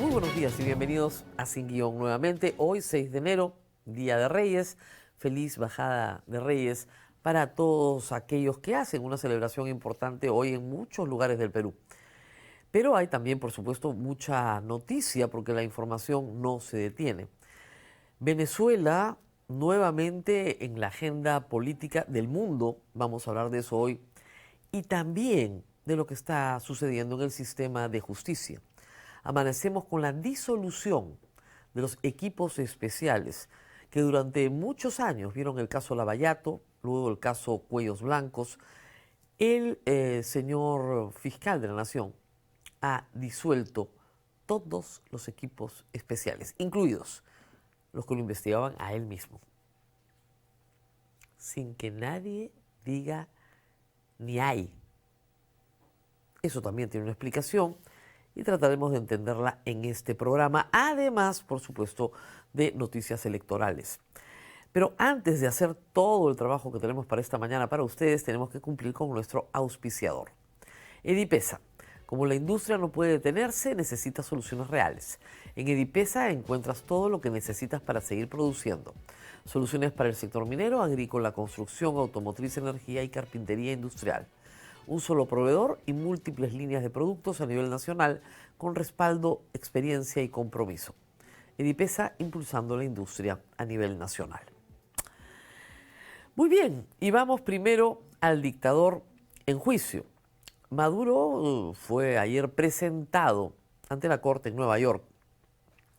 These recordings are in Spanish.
Muy buenos días y bienvenidos a Sin Guión nuevamente. Hoy 6 de enero, Día de Reyes. Feliz bajada de Reyes para todos aquellos que hacen una celebración importante hoy en muchos lugares del Perú. Pero hay también, por supuesto, mucha noticia porque la información no se detiene. Venezuela nuevamente en la agenda política del mundo, vamos a hablar de eso hoy, y también de lo que está sucediendo en el sistema de justicia. Amanecemos con la disolución de los equipos especiales que durante muchos años vieron el caso Lavallato, luego el caso Cuellos Blancos. El señor fiscal de la Nación ha disuelto todos los equipos especiales, incluidos los que lo investigaban a él mismo, sin que nadie diga ni hay. Eso también tiene una explicación y trataremos de entenderla en este programa, además, por supuesto, de noticias electorales. Pero antes de hacer todo el trabajo que tenemos para esta mañana para ustedes, tenemos que cumplir con nuestro auspiciador. Edipesa. Como la industria no puede detenerse, necesita soluciones reales. En Edipesa encuentras todo lo que necesitas para seguir produciendo. Soluciones para el sector minero, agrícola, construcción, automotriz, energía y carpintería industrial. Un solo proveedor y múltiples líneas de productos a nivel nacional con respaldo, experiencia y compromiso. Edipesa impulsando la industria a nivel nacional. Muy bien, y vamos primero al dictador en juicio. Maduro fue ayer presentado ante la corte en Nueva York.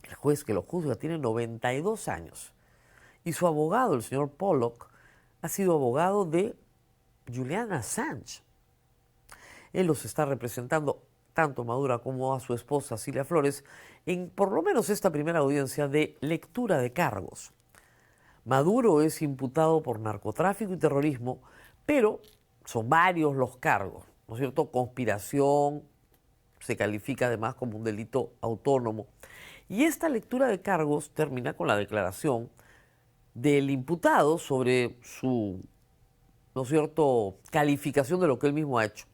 El juez que lo juzga tiene 92 años y su abogado, el señor Pollock, ha sido abogado de Julian Assange. Él los está representando tanto a Maduro como a su esposa Cilia Flores en por lo menos esta primera audiencia de lectura de cargos. Maduro es imputado por narcotráfico y terrorismo, pero son varios los cargos, ¿no es cierto? Conspiración, se califica además como un delito autónomo. Y esta lectura de cargos termina con la declaración del imputado sobre su, ¿no es cierto?, calificación de lo que él mismo ha hecho.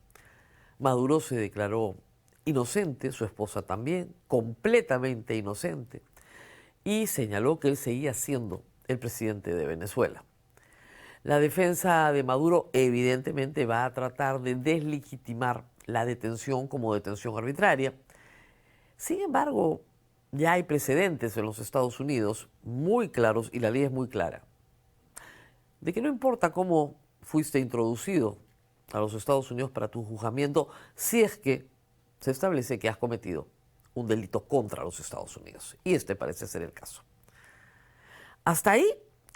Maduro se declaró inocente, su esposa también, completamente inocente, y señaló que él seguía siendo el presidente de Venezuela. La defensa de Maduro evidentemente va a tratar de deslegitimar la detención como detención arbitraria. Sin embargo, ya hay precedentes en los Estados Unidos muy claros y la ley es muy clara, de que no importa cómo fuiste introducido a los Estados Unidos para tu juzgamiento, si es que se establece que has cometido un delito contra los Estados Unidos. Y este parece ser el caso. Hasta ahí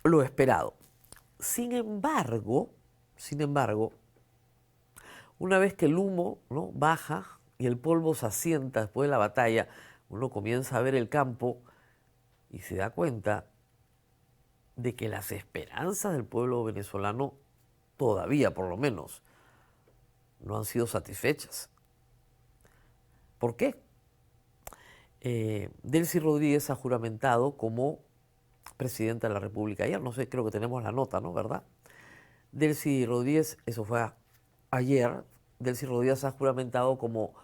lo esperado. Sin embargo, una vez que el humo, ¿no?, baja y el polvo se asienta después de la batalla, uno comienza a ver el campo y se da cuenta de que las esperanzas del pueblo venezolano todavía, por lo menos, no han sido satisfechas. ¿Por qué? Delcy Rodríguez ha juramentado como presidenta de la República ayer. No sé, creo que tenemos la nota, ¿no? ¿Verdad? Delcy Rodríguez, eso fue ayer, Delcy Rodríguez ha juramentado como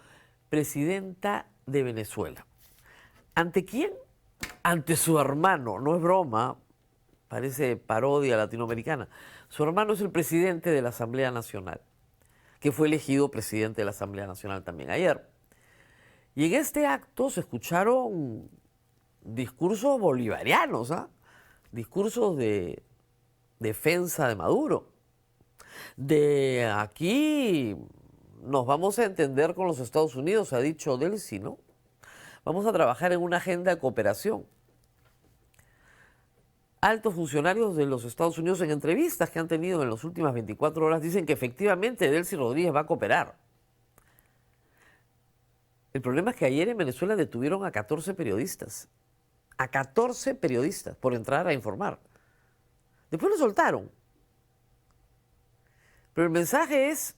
presidenta de Venezuela. ¿Ante quién? Ante su hermano. No es broma, parece parodia latinoamericana. Su hermano es el presidente de la Asamblea Nacional, que fue elegido presidente de la Asamblea Nacional también ayer. Y en este acto se escucharon discursos bolivarianos, discursos de defensa de Maduro. De aquí nos vamos a entender con los Estados Unidos, ha dicho Delcy, ¿no? Vamos a trabajar en una agenda de cooperación. Altos funcionarios de los Estados Unidos en entrevistas que han tenido en las últimas 24 horas dicen que efectivamente Delcy Rodríguez va a cooperar. El problema es que ayer en Venezuela detuvieron a 14 periodistas. A 14 periodistas por entrar a informar. Después lo soltaron. Pero el mensaje es,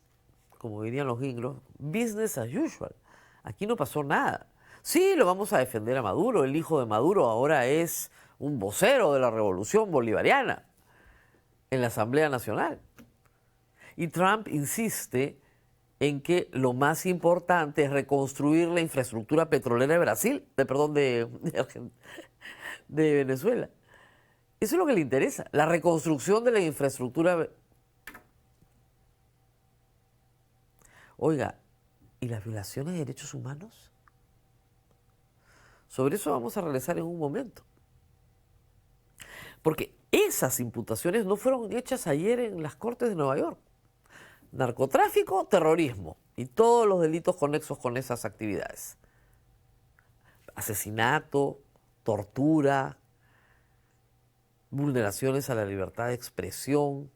como dirían los gringos, business as usual. Aquí no pasó nada. Sí, lo vamos a defender a Maduro. El hijo de Maduro ahora es un vocero de la revolución bolivariana en la Asamblea Nacional. Y Trump insiste en que lo más importante es reconstruir la infraestructura petrolera de Brasil, de Venezuela. Eso es lo que le interesa, la reconstrucción de la infraestructura. Oiga, ¿y las violaciones de derechos humanos? Sobre eso vamos a regresar en un momento. Porque esas imputaciones no fueron hechas ayer en las Cortes de Nueva York. Narcotráfico, terrorismo y todos los delitos conexos con esas actividades. Asesinato, tortura, vulneraciones a la libertad de expresión,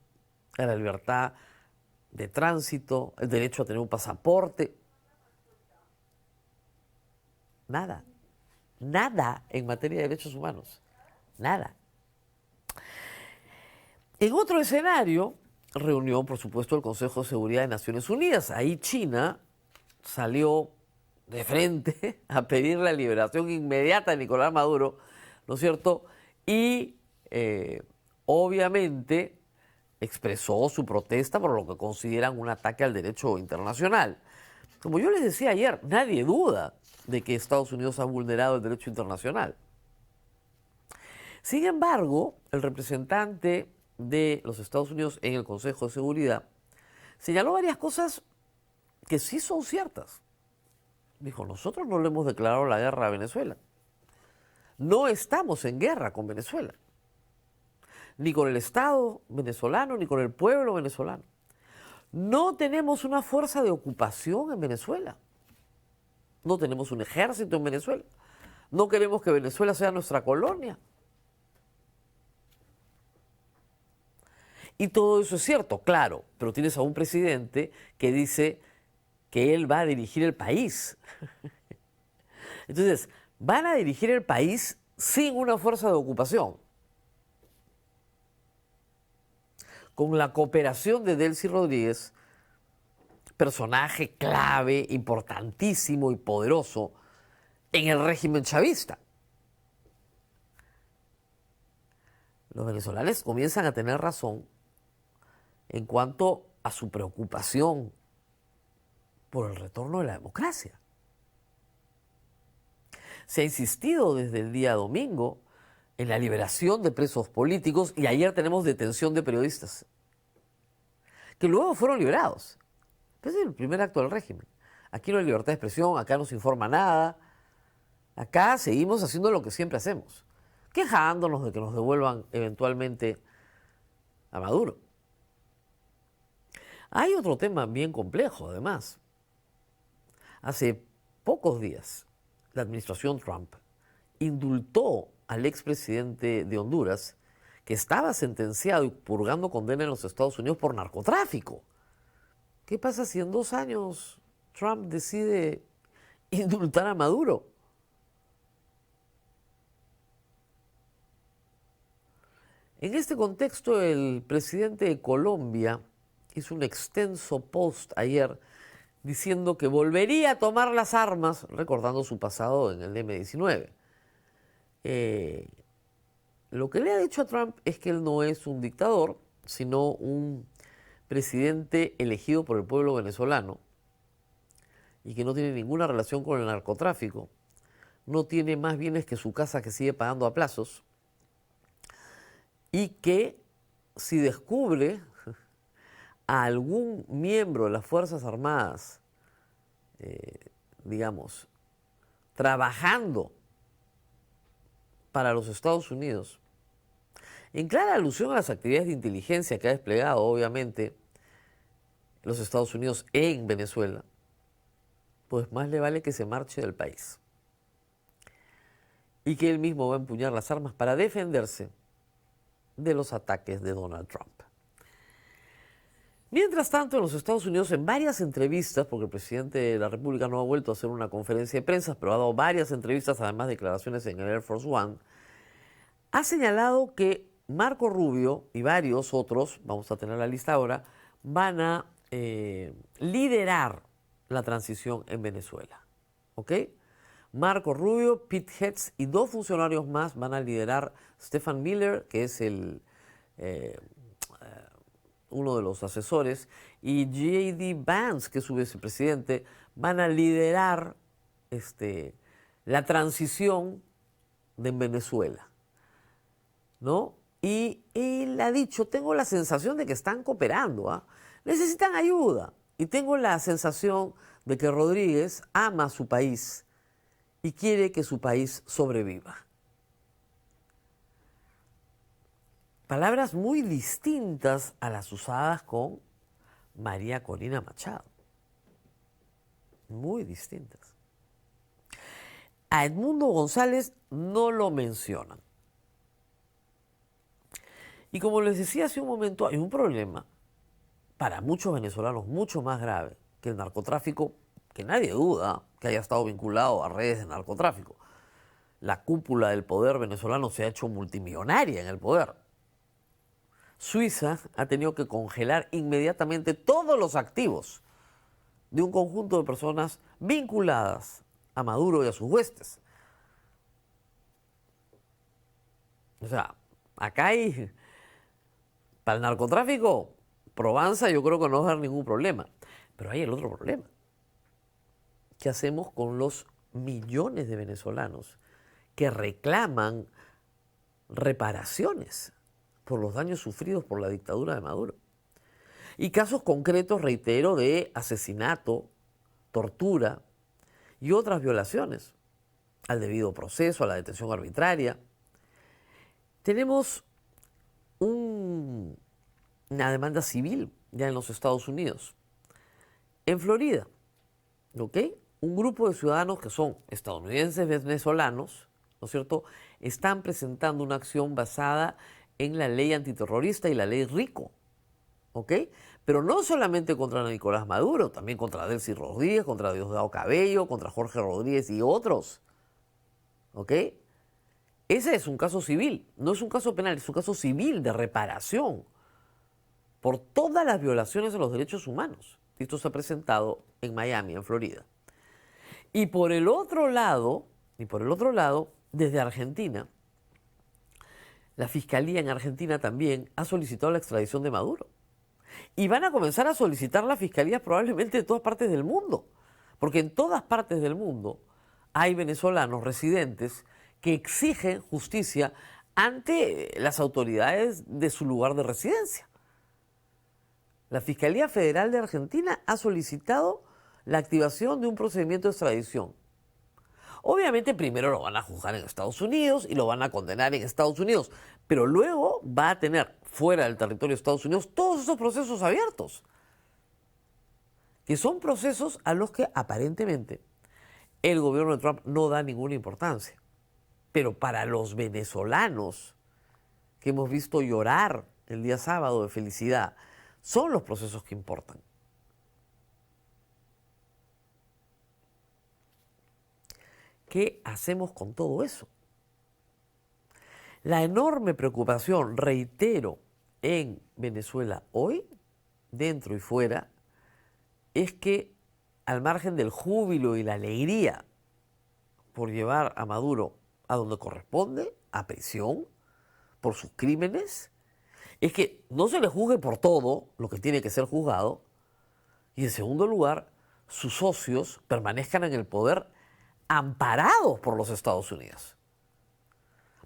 a la libertad de tránsito, el derecho a tener un pasaporte. Nada, nada en materia de derechos humanos, nada. En otro escenario, reunió, por supuesto, el Consejo de Seguridad de Naciones Unidas. Ahí China salió de frente a pedir la liberación inmediata de Nicolás Maduro, ¿no es cierto? Y obviamente expresó su protesta por lo que consideran un ataque al derecho internacional. Como yo les decía ayer, nadie duda de que Estados Unidos ha vulnerado el derecho internacional. Sin embargo, el representante de los Estados Unidos en el Consejo de Seguridad señaló varias cosas que sí son ciertas. Dijo, nosotros no le hemos declarado la guerra a Venezuela. No estamos en guerra con Venezuela. Ni con el Estado venezolano, ni con el pueblo venezolano. No tenemos una fuerza de ocupación en Venezuela. No tenemos un ejército en Venezuela. No queremos que Venezuela sea nuestra colonia. Y todo eso es cierto, claro, pero tienes a un presidente que dice que él va a dirigir el país. Entonces, van a dirigir el país sin una fuerza de ocupación. Con la cooperación de Delcy Rodríguez, personaje clave, importantísimo y poderoso en el régimen chavista. Los venezolanos comienzan a tener razón en cuanto a su preocupación por el retorno de la democracia. Se ha insistido desde el día domingo en la liberación de presos políticos y ayer tenemos detención de periodistas que luego fueron liberados. Ese es el primer acto del régimen. Aquí no hay libertad de expresión, acá no se informa nada. Acá seguimos haciendo lo que siempre hacemos, quejándonos de que nos devuelvan eventualmente a Maduro. Hay otro tema bien complejo, además. Hace pocos días, la administración Trump indultó al expresidente de Honduras, que estaba sentenciado y purgando condena en los Estados Unidos por narcotráfico. ¿Qué pasa si en 2 años Trump decide indultar a Maduro? En este contexto, el presidente de Colombia hizo un extenso post ayer diciendo que volvería a tomar las armas, recordando su pasado en el M-19. Lo que le ha dicho a Trump es que él no es un dictador, sino un presidente elegido por el pueblo venezolano y que no tiene ninguna relación con el narcotráfico, no tiene más bienes que su casa que sigue pagando a plazos y que si descubre a algún miembro de las Fuerzas Armadas, digamos, trabajando para los Estados Unidos, en clara alusión a las actividades de inteligencia que ha desplegado, obviamente, los Estados Unidos en Venezuela, pues más le vale que se marche del país. Y que él mismo va a empuñar las armas para defenderse de los ataques de Donald Trump. Mientras tanto, en los Estados Unidos, en varias entrevistas, porque el presidente de la República no ha vuelto a hacer una conferencia de prensa, pero ha dado varias entrevistas, además declaraciones en el Air Force One, ha señalado que Marco Rubio y varios otros, vamos a tener la lista ahora, van a liderar la transición en Venezuela. ¿Ok? Marco Rubio, Pete Hetz y 2 funcionarios más van a liderar. Stephen Miller, que es uno de los asesores, y J.D. Vance, que es su vicepresidente, van a liderar la transición de Venezuela, ¿no? Y él ha dicho, tengo la sensación de que están cooperando, ¿ah? Necesitan ayuda. Y tengo la sensación de que Rodríguez ama a su país y quiere que su país sobreviva. Palabras muy distintas a las usadas con María Corina Machado. Muy distintas. A Edmundo González no lo mencionan. Y como les decía hace un momento, hay un problema para muchos venezolanos mucho más grave que el narcotráfico, que nadie duda que haya estado vinculado a redes de narcotráfico. La cúpula del poder venezolano se ha hecho multimillonaria en el poder. Suiza ha tenido que congelar inmediatamente todos los activos de un conjunto de personas vinculadas a Maduro y a sus huestes. O sea, acá hay, para el narcotráfico, Provenza yo creo que no va a haber ningún problema. Pero hay el otro problema. ¿Qué hacemos con los millones de venezolanos que reclaman reparaciones por los daños sufridos por la dictadura de Maduro? Y casos concretos, reitero, de asesinato, tortura y otras violaciones al debido proceso, a la detención arbitraria. Tenemos una demanda civil ya en los Estados Unidos. En Florida, ¿ok? Un grupo de ciudadanos que son estadounidenses venezolanos, ¿no es cierto?, están presentando una acción basada en la ley antiterrorista y la ley RICO, ¿ok? Pero no solamente contra Nicolás Maduro, también contra Delcy Rodríguez, contra Diosdado Cabello, contra Jorge Rodríguez y otros, ¿ok? Ese es un caso civil, no es un caso penal, es un caso civil de reparación por todas las violaciones a los derechos humanos. Esto se ha presentado en Miami, en Florida. Y por el otro lado, desde Argentina, la Fiscalía en Argentina también ha solicitado la extradición de Maduro. Y van a comenzar a solicitar las fiscalías probablemente de todas partes del mundo. Porque en todas partes del mundo hay venezolanos residentes que exigen justicia ante las autoridades de su lugar de residencia. La Fiscalía Federal de Argentina ha solicitado la activación de un procedimiento de extradición. Obviamente primero lo van a juzgar en Estados Unidos y lo van a condenar en Estados Unidos, pero luego va a tener fuera del territorio de Estados Unidos todos esos procesos abiertos, que son procesos a los que aparentemente el gobierno de Trump no da ninguna importancia. Pero para los venezolanos que hemos visto llorar el día sábado de felicidad, son los procesos que importan. ¿Qué hacemos con todo eso? La enorme preocupación, reitero, en Venezuela hoy, dentro y fuera, es que al margen del júbilo y la alegría por llevar a Maduro a donde corresponde, a prisión, por sus crímenes, es que no se le juzgue por todo lo que tiene que ser juzgado y, en segundo lugar, sus socios permanezcan en el poder amparados por los Estados Unidos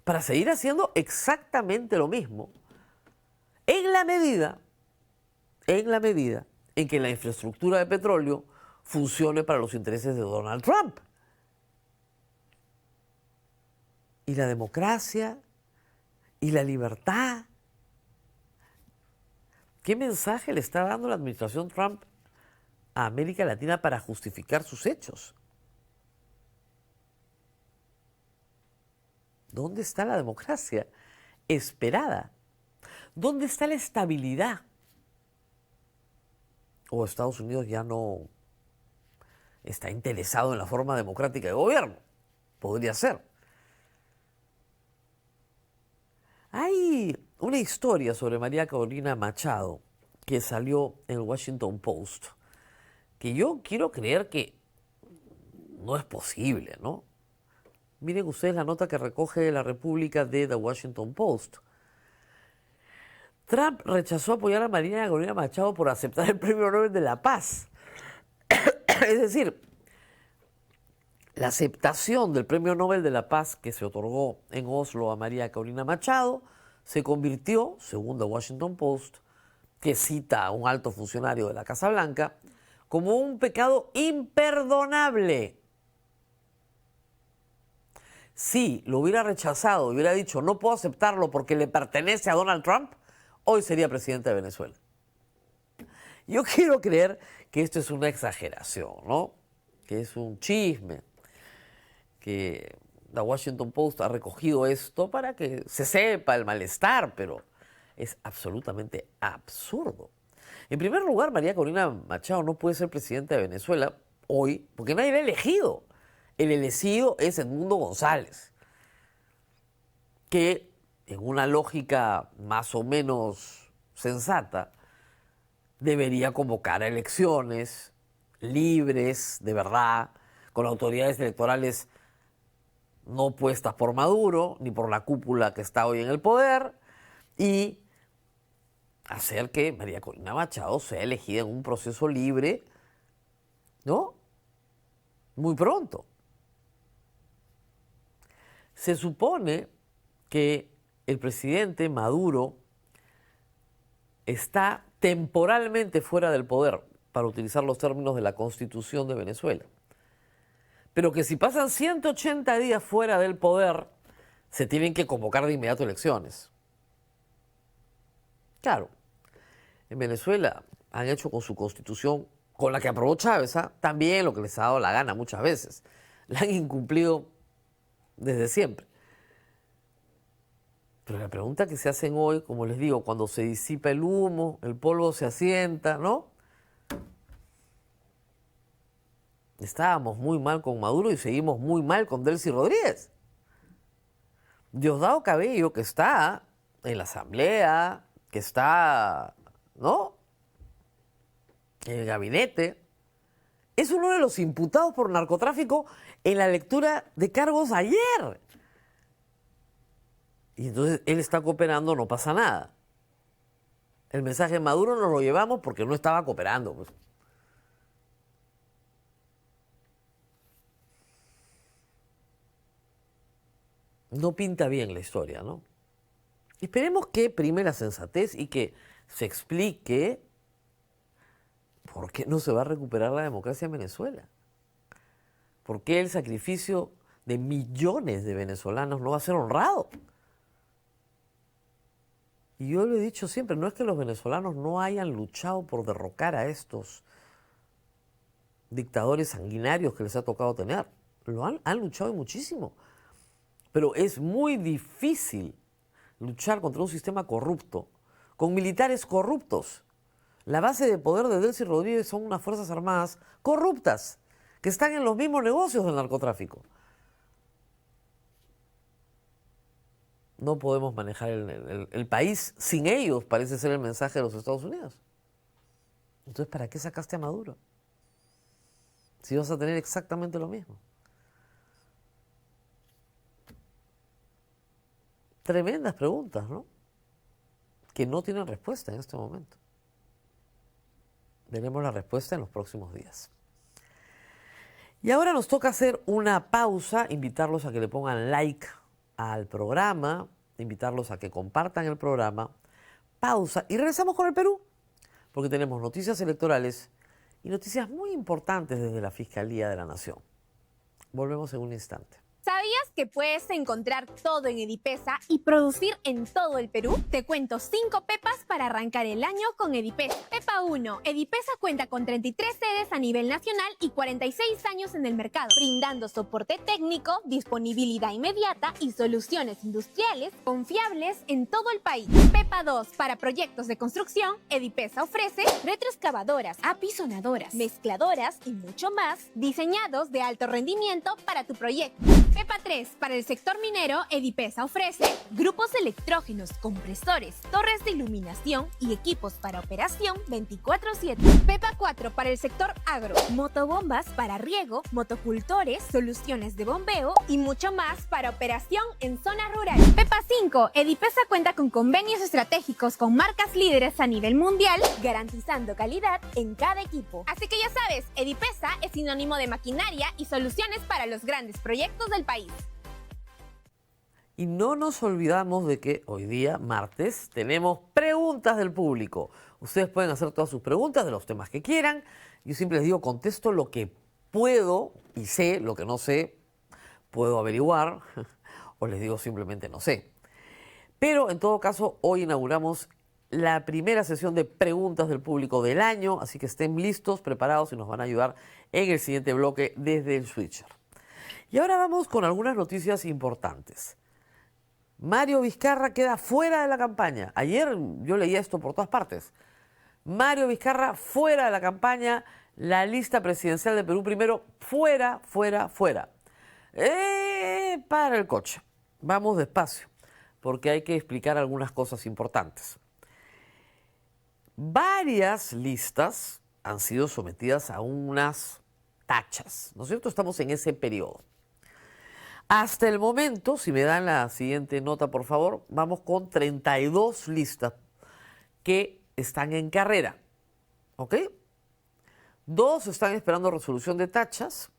para seguir haciendo exactamente lo mismo en la medida en que la infraestructura de petróleo funcione para los intereses de Donald Trump. Y la democracia y la libertad. ¿Qué mensaje le está dando la administración Trump a América Latina para justificar sus hechos? ¿Dónde está la democracia esperada? ¿Dónde está la estabilidad? ¿O Estados Unidos ya no está interesado en la forma democrática de gobierno? Podría ser. Hay una historia sobre María Corina Machado que salió en el Washington Post, que yo quiero creer que no es posible, ¿no? Miren ustedes la nota que recoge La República de The Washington Post. Trump rechazó apoyar a María Corina Machado por aceptar el Premio Nobel de la Paz. Es decir, la aceptación del Premio Nobel de la Paz que se otorgó en Oslo a María Corina Machado se convirtió, según The Washington Post, que cita a un alto funcionario de la Casa Blanca, como un pecado imperdonable. Si lo hubiera rechazado, hubiera dicho no puedo aceptarlo porque le pertenece a Donald Trump, hoy sería presidente de Venezuela. Yo quiero creer que esto es una exageración, ¿no? Que es un chisme, que The Washington Post ha recogido esto para que se sepa el malestar, pero es absolutamente absurdo. En primer lugar, María Corina Machado no puede ser presidenta de Venezuela hoy porque nadie la ha elegido. El elegido es Edmundo González, que en una lógica más o menos sensata debería convocar a elecciones libres, de verdad, con autoridades electorales no puestas por Maduro ni por la cúpula que está hoy en el poder, y hacer que María Corina Machado sea elegida en un proceso libre, ¿no? Muy pronto. Se supone que el presidente Maduro está temporalmente fuera del poder, para utilizar los términos de la Constitución de Venezuela. Pero que si pasan 180 días fuera del poder, se tienen que convocar de inmediato elecciones. Claro, en Venezuela han hecho con su Constitución, con la que aprobó Chávez, también lo que les ha dado la gana muchas veces. La han incumplido desde siempre. Pero la pregunta que se hacen hoy, como les digo, cuando se disipa el humo, el polvo se asienta, ¿no? Estábamos muy mal con Maduro y seguimos muy mal con Delcy Rodríguez. Diosdado Cabello, que está en la Asamblea, que está, ¿no?, en el gabinete, es uno de los imputados por narcotráfico en la lectura de cargos ayer. Y entonces él está cooperando, no pasa nada. El mensaje de Maduro nos lo llevamos porque no estaba cooperando, pues. No pinta bien la historia, ¿no? Esperemos que prime la sensatez y que se explique por qué no se va a recuperar la democracia en Venezuela. ¿Por qué el sacrificio de millones de venezolanos no va a ser honrado? Y yo lo he dicho siempre, no es que los venezolanos no hayan luchado por derrocar a estos dictadores sanguinarios que les ha tocado tener. Han luchado muchísimo. Pero es muy difícil luchar contra un sistema corrupto, con militares corruptos. La base de poder de Delcy Rodríguez son unas Fuerzas Armadas corruptas, que están en los mismos negocios del narcotráfico. No podemos manejar el país sin ellos, parece ser el mensaje de los Estados Unidos. Entonces, ¿para qué sacaste a Maduro? Si vas a tener exactamente lo mismo. Tremendas preguntas, ¿no? Que no tienen respuesta en este momento. Veremos la respuesta en los próximos días. Y ahora nos toca hacer una pausa, invitarlos a que le pongan like al programa, invitarlos a que compartan el programa. Pausa y regresamos con el Perú, porque tenemos noticias electorales y noticias muy importantes desde la Fiscalía de la Nación. Volvemos en un instante. ¿Sabías que puedes encontrar todo en Edipesa y producir en todo el Perú? Te cuento 5 pepas para arrancar el año con Edipesa. Pepa 1. Edipesa cuenta con 33 sedes a nivel nacional y 46 años en el mercado, brindando soporte técnico, disponibilidad inmediata y soluciones industriales confiables en todo el país. Pepa 2. Para proyectos de construcción, Edipesa ofrece retroexcavadoras, apisonadoras, mezcladoras y mucho más, diseñados de alto rendimiento para tu proyecto. Pepa 3. Para el sector minero, Edipesa ofrece grupos electrógenos, compresores, torres de iluminación y equipos para operación 24/7. Pepa 4. Para el sector agro, motobombas para riego, motocultores, soluciones de bombeo y mucho más para operación en zonas rurales. Pepa 5. Edipesa cuenta con convenios estratégicos con marcas líderes a nivel mundial, garantizando calidad en cada equipo. Así que ya sabes, Edipesa es sinónimo de maquinaria y soluciones para los grandes proyectos del país. Y no nos olvidamos de que hoy día, martes, tenemos preguntas del público. Ustedes pueden hacer todas sus preguntas de los temas que quieran. Yo siempre les digo, contesto lo que puedo y sé, lo que no sé, puedo averiguar, o les digo simplemente no sé. Pero en todo caso, hoy inauguramos la primera sesión de preguntas del público del año, así que estén listos, preparados y nos van a ayudar en el siguiente bloque desde el switcher. Y ahora vamos con algunas noticias importantes. Mario Vizcarra queda fuera de la campaña. Ayer yo leía esto por todas partes. Mario Vizcarra fuera de la campaña, la lista presidencial de Perú Primero fuera. Para el coche. Vamos despacio, porque hay que explicar algunas cosas importantes. Varias listas han sido sometidas a unas tachas, ¿no es cierto? Estamos en ese periodo. Hasta el momento, si me dan la siguiente nota, por favor, vamos con 32 listas que están en carrera, ¿ok? 2 están esperando resolución de tachas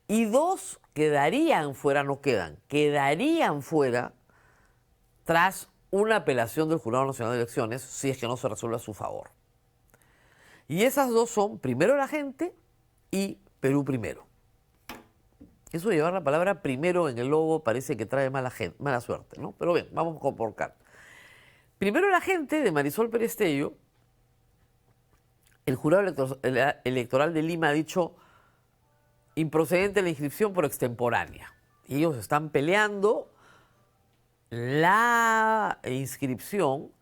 y 2 quedarían fuera, no quedan, quedarían fuera tras una apelación del Jurado Nacional de Elecciones si es que no se resuelve a su favor. Y esas 2 son Primero la Gente y Perú Primero. Eso de llevar la palabra primero en el logo parece que trae mala suerte, ¿no? Pero bien, vamos por calma. Primero la Gente de Marisol Pérez Tello, el Jurado Electoral de Lima ha dicho improcedente la inscripción por extemporánea. Ellos están peleando la inscripción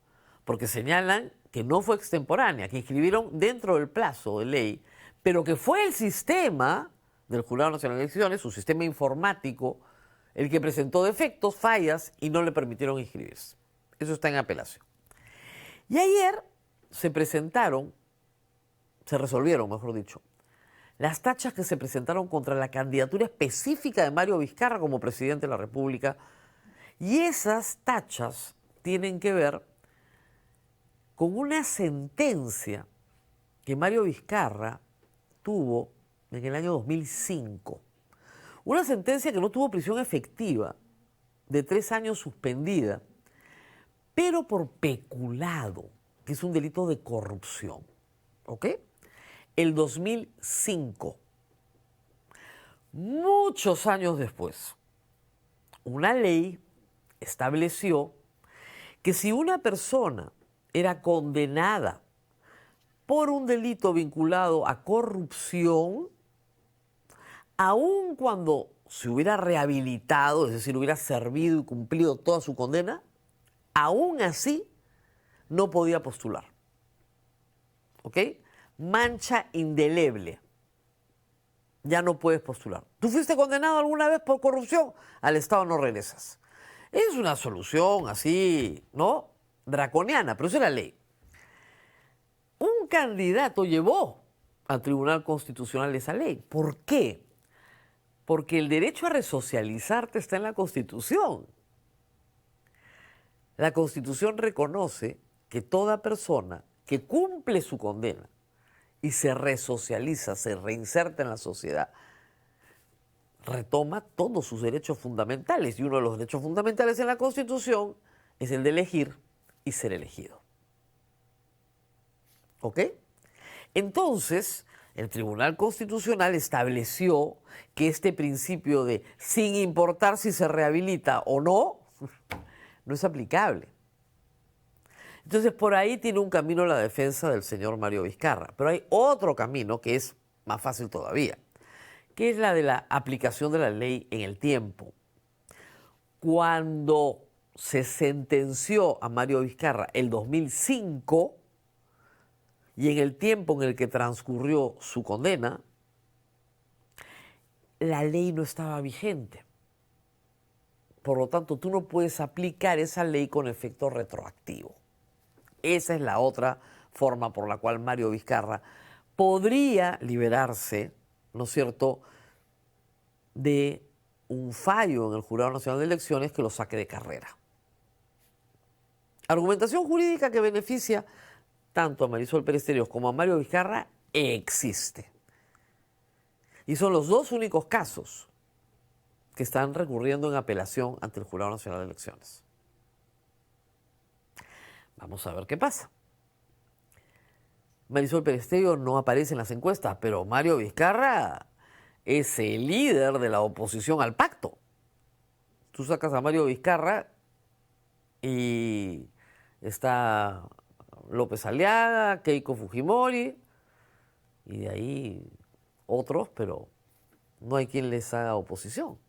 porque señalan que no fue extemporánea, que inscribieron dentro del plazo de ley, pero que fue el sistema del Jurado Nacional de Elecciones, su sistema informático, el que presentó defectos, fallas y no le permitieron inscribirse. Eso está en apelación. Y ayer se resolvieron, mejor dicho, las tachas que se presentaron contra la candidatura específica de Mario Vizcarra como presidente de la República. Y esas tachas tienen que ver con una sentencia que Mario Vizcarra tuvo en el año 2005. Una sentencia que no tuvo prisión efectiva, de 3 años suspendida, pero por peculado, que es un delito de corrupción. ¿Ok? El 2005. Muchos años después, una ley estableció que si una persona era condenada por un delito vinculado a corrupción, aun cuando se hubiera rehabilitado, es decir, hubiera servido y cumplido toda su condena, aún así no podía postular. ¿Ok? Mancha indeleble. Ya no puedes postular. ¿Tú fuiste condenado alguna vez por corrupción? Al Estado no regresas. Es una solución así, ¿no? Draconiana, pero eso es la ley. Un candidato llevó al Tribunal Constitucional esa ley. ¿Por qué? Porque el derecho a resocializarte está en la Constitución. La Constitución reconoce que toda persona que cumple su condena y se resocializa, se reinserta en la sociedad, retoma todos sus derechos fundamentales. Y uno de los derechos fundamentales en la Constitución es el de elegir y ser elegido. ¿Ok? Entonces, el Tribunal Constitucional estableció que este principio de sin importar si se rehabilita o no, no es aplicable. Entonces, por ahí tiene un camino la defensa del señor Mario Vizcarra. Pero hay otro camino que es más fácil todavía, que es la de la aplicación de la ley en el tiempo. Cuando se sentenció a Mario Vizcarra el 2005, y en el tiempo en el que transcurrió su condena, la ley no estaba vigente. Por lo tanto, tú no puedes aplicar esa ley con efecto retroactivo. Esa es la otra forma por la cual Mario Vizcarra podría liberarse, ¿no es cierto?, de un fallo en el Jurado Nacional de Elecciones que lo saque de carrera. Argumentación jurídica que beneficia tanto a Marisol Peresterios como a Mario Vizcarra existe. Y son los dos únicos casos que están recurriendo en apelación ante el Jurado Nacional de Elecciones. Vamos a ver qué pasa. Marisol Peresterios no aparece en las encuestas, pero Mario Vizcarra es el líder de la oposición al pacto. Tú sacas a Mario Vizcarra y está López Aliaga, Keiko Fujimori y de ahí otros, pero no hay quien les haga oposición.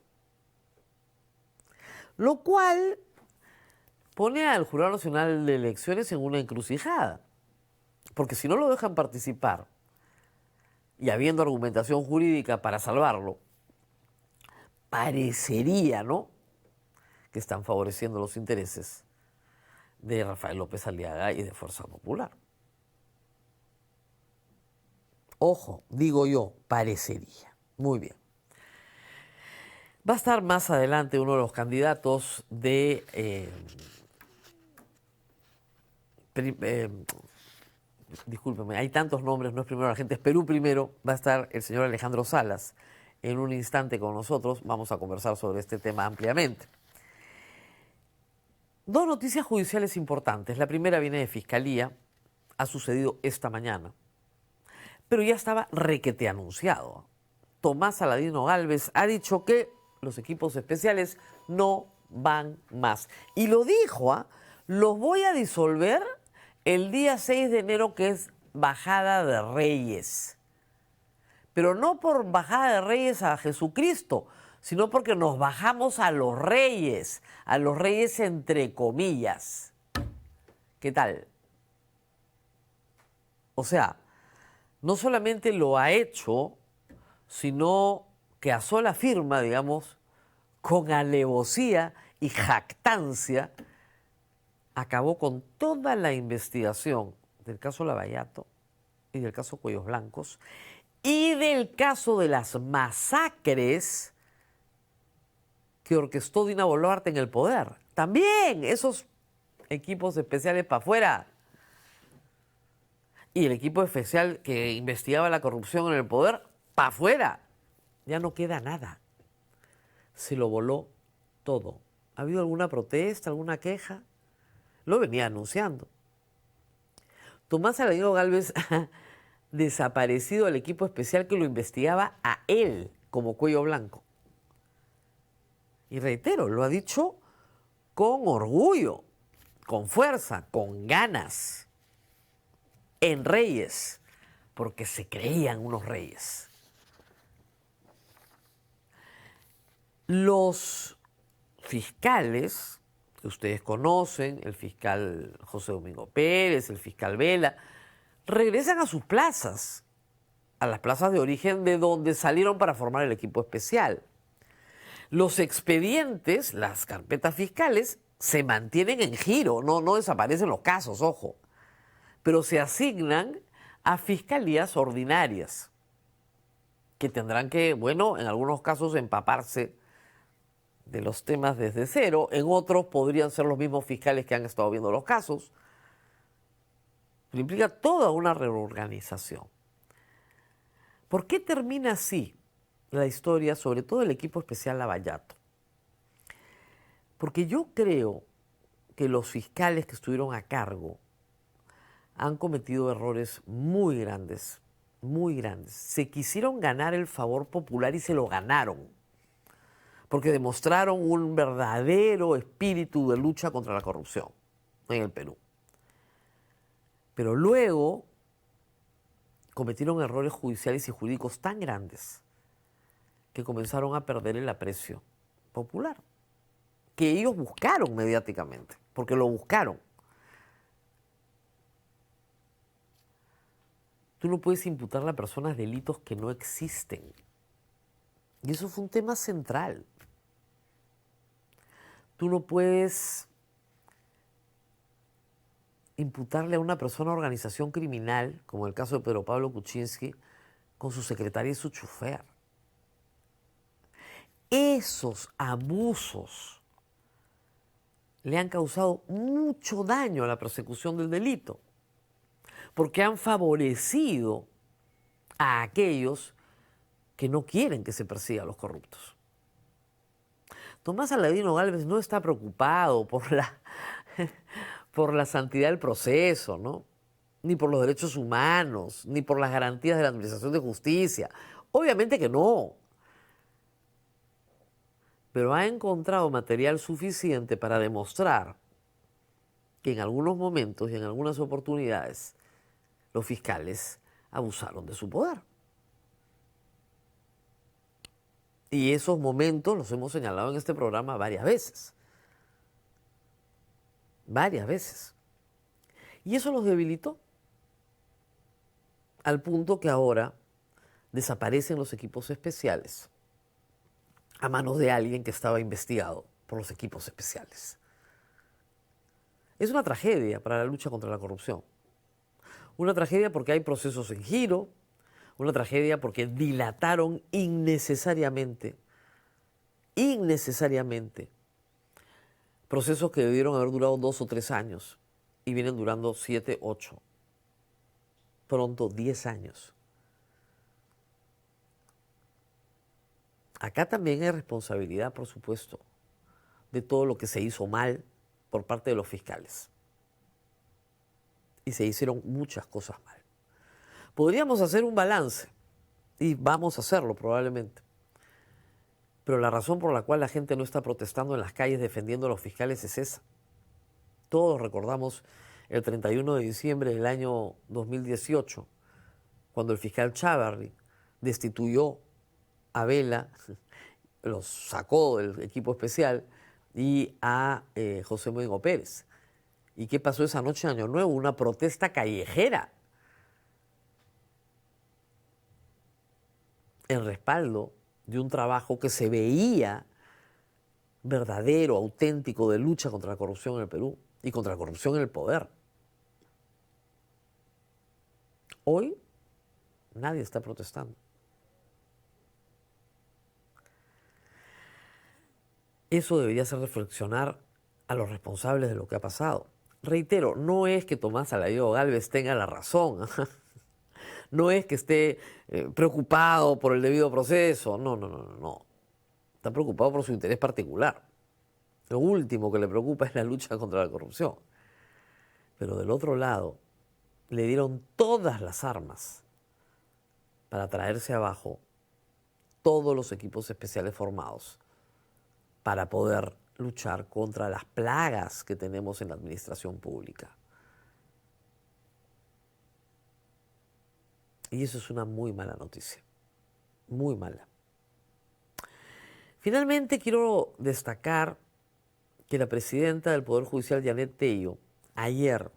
Lo cual pone al Jurado Nacional de Elecciones en una encrucijada, porque si no lo dejan participar y habiendo argumentación jurídica para salvarlo, parecería, ¿no?, que están favoreciendo los intereses de Rafael López Aliaga y de Fuerza Popular. Ojo, digo yo, parecería. Muy bien. Va a estar más adelante uno de los candidatos de... discúlpeme, hay tantos nombres, no es Primero la Gente, es Perú Primero. Va a estar el señor Alejandro Salas en un instante con nosotros. Vamos a conversar sobre este tema ampliamente. Dos noticias judiciales importantes. La primera viene de Fiscalía, ha sucedido esta mañana, pero ya estaba requete anunciado. Tomás Saladino Gálvez ha dicho que los equipos especiales no van más. Y lo dijo, los voy a disolver el día 6 de enero, que es Bajada de Reyes. Pero no por Bajada de Reyes a Jesucristo, sino porque nos bajamos a los reyes entre comillas. ¿Qué tal? O sea, no solamente lo ha hecho, sino que a sola firma, digamos, con alevosía y jactancia, acabó con toda la investigación del caso Lavallato y del caso Cuellos Blancos y del caso de las masacres que orquestó Dina Boluarte en el poder. También esos equipos especiales para afuera. Y el equipo especial que investigaba la corrupción en el poder, para afuera. Ya no queda nada. Se lo voló todo. ¿Ha habido alguna protesta, alguna queja? Lo venía anunciando. Tomás Saladino Gálvez ha desaparecido al equipo especial que lo investigaba a él como Cuello Blanco. Y reitero, lo ha dicho con orgullo, con fuerza, con ganas, en Reyes, porque se creían unos reyes. Los fiscales que ustedes conocen, el fiscal José Domingo Pérez, el fiscal Vela, regresan a sus plazas, a las plazas de origen de donde salieron para formar el equipo especial. Los expedientes, las carpetas fiscales, se mantienen en giro, no desaparecen los casos, ojo, pero se asignan a fiscalías ordinarias, que tendrán que, bueno, en algunos casos empaparse de los temas desde cero, en otros podrían ser los mismos fiscales que han estado viendo los casos, pero implica toda una reorganización. ¿Por qué termina así la historia, sobre todo el equipo especial Lavallato? Porque yo creo que los fiscales que estuvieron a cargo han cometido errores muy grandes, muy grandes. Se quisieron ganar el favor popular y se lo ganaron, porque demostraron un verdadero espíritu de lucha contra la corrupción en el Perú. Pero luego cometieron errores judiciales y jurídicos tan grandes que comenzaron a perder el aprecio popular, que ellos buscaron mediáticamente, porque lo buscaron. Tú no puedes imputarle a personas delitos que no existen. Y eso fue un tema central. Tú no puedes imputarle a una persona organización criminal, como el caso de Pedro Pablo Kuczynski, con su secretaria y su chofer. Esos abusos le han causado mucho daño a la persecución del delito, porque han favorecido a aquellos que no quieren que se persiga a los corruptos. Tomás Aladino Gálvez no está preocupado por la santidad del proceso, ¿no? Ni por los derechos humanos, ni por las garantías de la Administración de Justicia. Obviamente que no. Pero ha encontrado material suficiente para demostrar que en algunos momentos y en algunas oportunidades los fiscales abusaron de su poder. Y esos momentos los hemos señalado en este programa varias veces. Varias veces. Y eso los debilitó. Al punto que ahora desaparecen los equipos especiales a manos de alguien que estaba investigado por los equipos especiales. Es una tragedia para la lucha contra la corrupción. Una tragedia porque hay procesos en giro, una tragedia porque dilataron innecesariamente procesos que debieron haber durado 2 o 3 años y vienen durando 7, 8, pronto 10 años. Acá también hay responsabilidad, por supuesto, de todo lo que se hizo mal por parte de los fiscales. Y se hicieron muchas cosas mal. Podríamos hacer un balance, y vamos a hacerlo probablemente. Pero la razón por la cual la gente no está protestando en las calles defendiendo a los fiscales es esa. Todos recordamos el 31 de diciembre del año 2018, cuando el fiscal Chávarri destituyó a Vela, los sacó del equipo especial, y a José Moingo Pérez. ¿Y qué pasó esa noche de Año Nuevo? Una protesta callejera en respaldo de un trabajo que se veía verdadero, auténtico, de lucha contra la corrupción en el Perú y contra la corrupción en el poder. Hoy nadie está protestando. Eso debería hacer reflexionar a los responsables de lo que ha pasado. Reitero, no es que Tomás Aladino Gálvez tenga la razón, no es que esté preocupado por el debido proceso, no. Está preocupado por su interés particular. Lo último que le preocupa es la lucha contra la corrupción. Pero del otro lado, le dieron todas las armas para traerse abajo todos los equipos especiales formados para poder luchar contra las plagas que tenemos en la administración pública. Y eso es una muy mala noticia, muy mala. Finalmente quiero destacar que la presidenta del Poder Judicial, Janet Tello, ayer,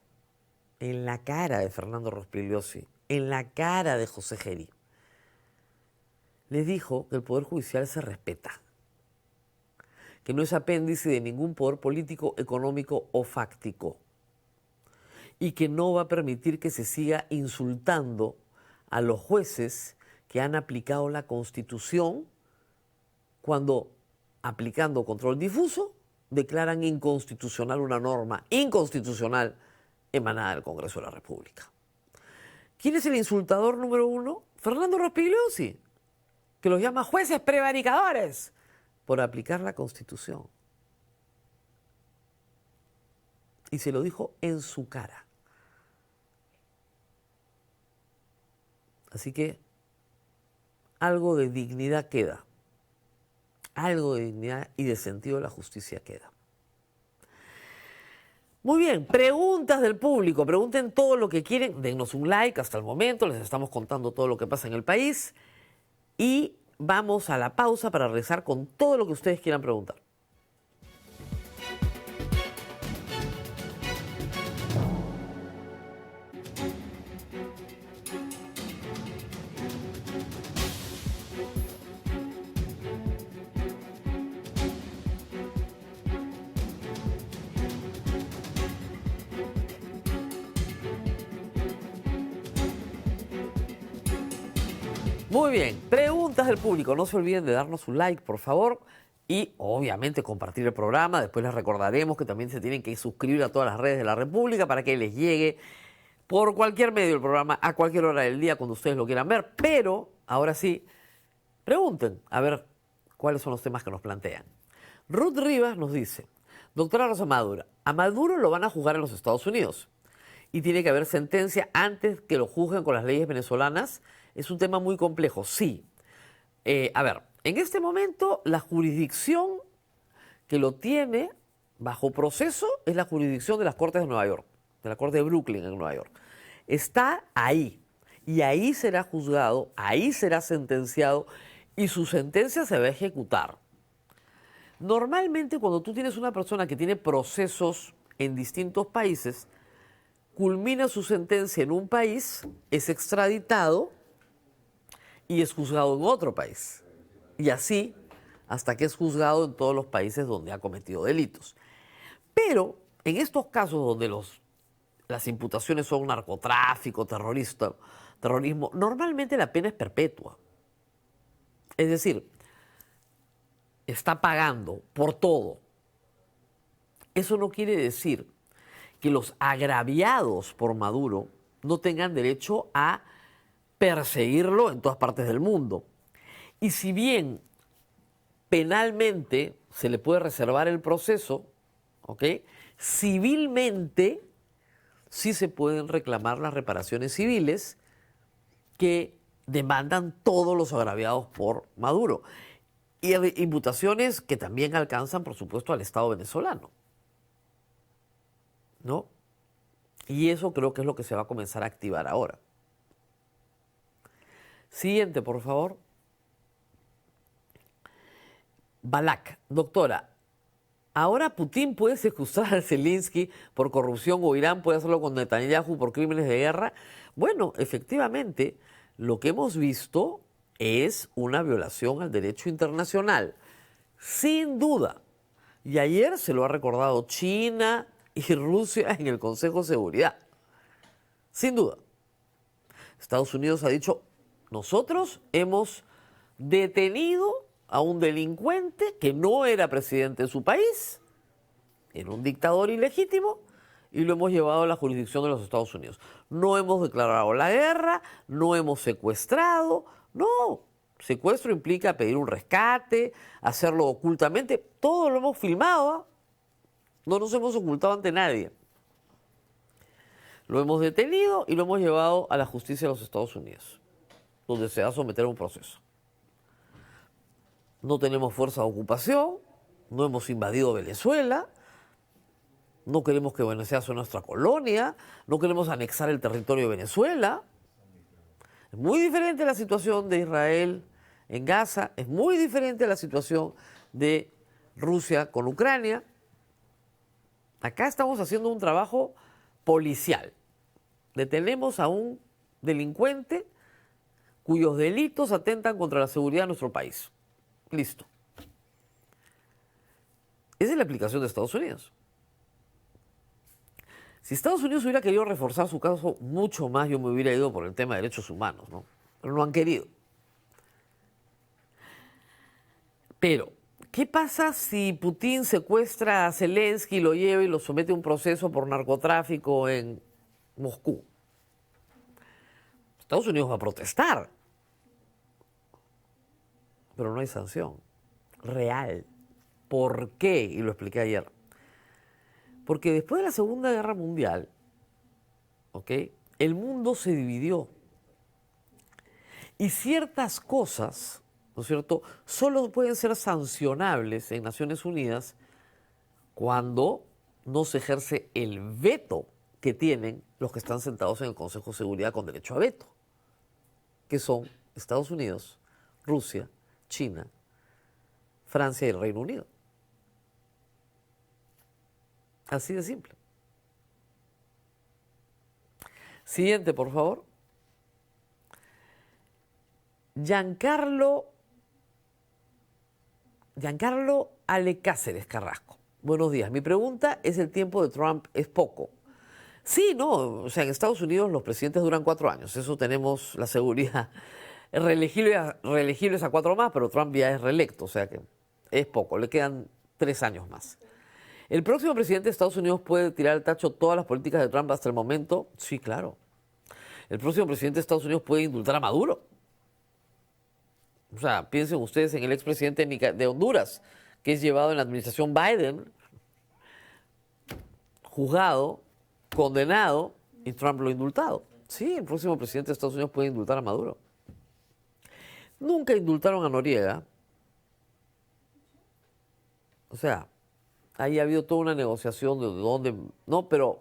en la cara de Fernando Rospigliosi, en la cara de José Gerí, les dijo que el Poder Judicial se respeta, que no es apéndice de ningún poder político, económico o fáctico, y que no va a permitir que se siga insultando a los jueces que han aplicado la Constitución cuando, aplicando control difuso, declaran inconstitucional una norma inconstitucional emanada del Congreso de la República. ¿Quién es el insultador número 1? Fernando Rospigliosi, que los llama jueces prevaricadores por aplicar la Constitución. Y se lo dijo en su cara. Así que algo de dignidad queda. Algo de dignidad y de sentido de la justicia queda. Muy bien, preguntas del público. Pregunten todo lo que quieren. Dennos un like hasta el momento. Les estamos contando todo lo que pasa en el país. Y vamos a la pausa para regresar con todo lo que ustedes quieran preguntar. Muy bien, preguntas del público. No se olviden de darnos un like, por favor. Y obviamente compartir el programa. Después les recordaremos que también se tienen que suscribir a todas las redes de la República para que les llegue por cualquier medio el programa a cualquier hora del día cuando ustedes lo quieran ver. Pero ahora sí, pregunten a ver cuáles son los temas que nos plantean. Ruth Rivas nos dice, doctora Rosa Maduro, a Maduro lo van a juzgar en los Estados Unidos y tiene que haber sentencia antes que lo juzguen con las leyes venezolanas. Es un tema muy complejo, sí. A ver, en este momento la jurisdicción que lo tiene bajo proceso es la jurisdicción de las Cortes de Nueva York, de la Corte de Brooklyn en Nueva York. Está ahí y ahí será juzgado, ahí será sentenciado y su sentencia se va a ejecutar. Normalmente cuando tú tienes una persona que tiene procesos en distintos países, culmina su sentencia en un país, es extraditado y es juzgado en otro país. Y así hasta que es juzgado en todos los países donde ha cometido delitos. Pero en estos casos donde las imputaciones son narcotráfico, terrorismo, normalmente la pena es perpetua. Es decir, está pagando por todo. Eso no quiere decir que los agraviados por Maduro no tengan derecho a perseguirlo en todas partes del mundo. Y si bien penalmente se le puede reservar el proceso, ¿ok?, civilmente sí se pueden reclamar las reparaciones civiles que demandan todos los agraviados por Maduro. Y imputaciones que también alcanzan, por supuesto, al Estado venezolano, ¿no? Y eso creo que es lo que se va a comenzar a activar ahora. Siguiente, por favor. Balak, doctora, ¿ahora Putin puede secuestrar a Zelensky por corrupción o Irán puede hacerlo con Netanyahu por crímenes de guerra? Bueno, efectivamente, lo que hemos visto es una violación al derecho internacional, sin duda. Y ayer se lo ha recordado China y Rusia en el Consejo de Seguridad. Sin duda. Estados Unidos ha dicho, nosotros hemos detenido a un delincuente que no era presidente de su país, era un dictador ilegítimo, y lo hemos llevado a la jurisdicción de los Estados Unidos. No hemos declarado la guerra, no hemos secuestrado, no. Secuestro implica pedir un rescate, hacerlo ocultamente, todo lo hemos filmado, ¿eh? No nos hemos ocultado ante nadie. Lo hemos detenido y lo hemos llevado a la justicia de los Estados Unidos, donde se va a someter a un proceso. No tenemos fuerza de ocupación, no hemos invadido Venezuela, no queremos que Venezuela sea nuestra colonia, no queremos anexar el territorio de Venezuela. Es muy diferente la situación de Israel en Gaza, es muy diferente la situación de Rusia con Ucrania. Acá estamos haciendo un trabajo policial. Detenemos a un delincuente cuyos delitos atentan contra la seguridad de nuestro país. Listo. Esa es la aplicación de Estados Unidos. Si Estados Unidos hubiera querido reforzar su caso mucho más, yo me hubiera ido por el tema de derechos humanos, ¿no? Pero no han querido. Pero, ¿qué pasa si Putin secuestra a Zelensky, lo lleva y lo somete a un proceso por narcotráfico en Moscú? Estados Unidos va a protestar. Pero no hay sanción real. ¿Por qué? Y lo expliqué ayer. Porque después de la Segunda Guerra Mundial, ¿ok?, el mundo se dividió. Y ciertas cosas, ¿no es cierto?, solo pueden ser sancionables en Naciones Unidas cuando no se ejerce el veto que tienen los que están sentados en el Consejo de Seguridad con derecho a veto, que son Estados Unidos, Rusia, China, Francia y el Reino Unido. Así de simple. Siguiente, por favor. Giancarlo Ale Cáceres Carrasco. Buenos días. Mi pregunta es, ¿el tiempo de Trump es poco? Sí, no. O sea, en Estados Unidos los presidentes duran 4 años. Eso tenemos la seguridad reelegibles a 4 más, pero Trump ya es reelecto, o sea que es poco, le quedan 3 años más. ¿El próximo presidente de Estados Unidos puede tirar al tacho todas las políticas de Trump hasta el momento? Sí, claro. ¿El próximo presidente de Estados Unidos puede indultar a Maduro? O sea, piensen ustedes en el expresidente de Honduras, que es llevado en la administración Biden, juzgado, condenado, y Trump lo ha indultado. Sí, el próximo presidente de Estados Unidos puede indultar a Maduro. Nunca indultaron a Noriega. O sea, ahí ha habido toda una negociación de dónde, no, pero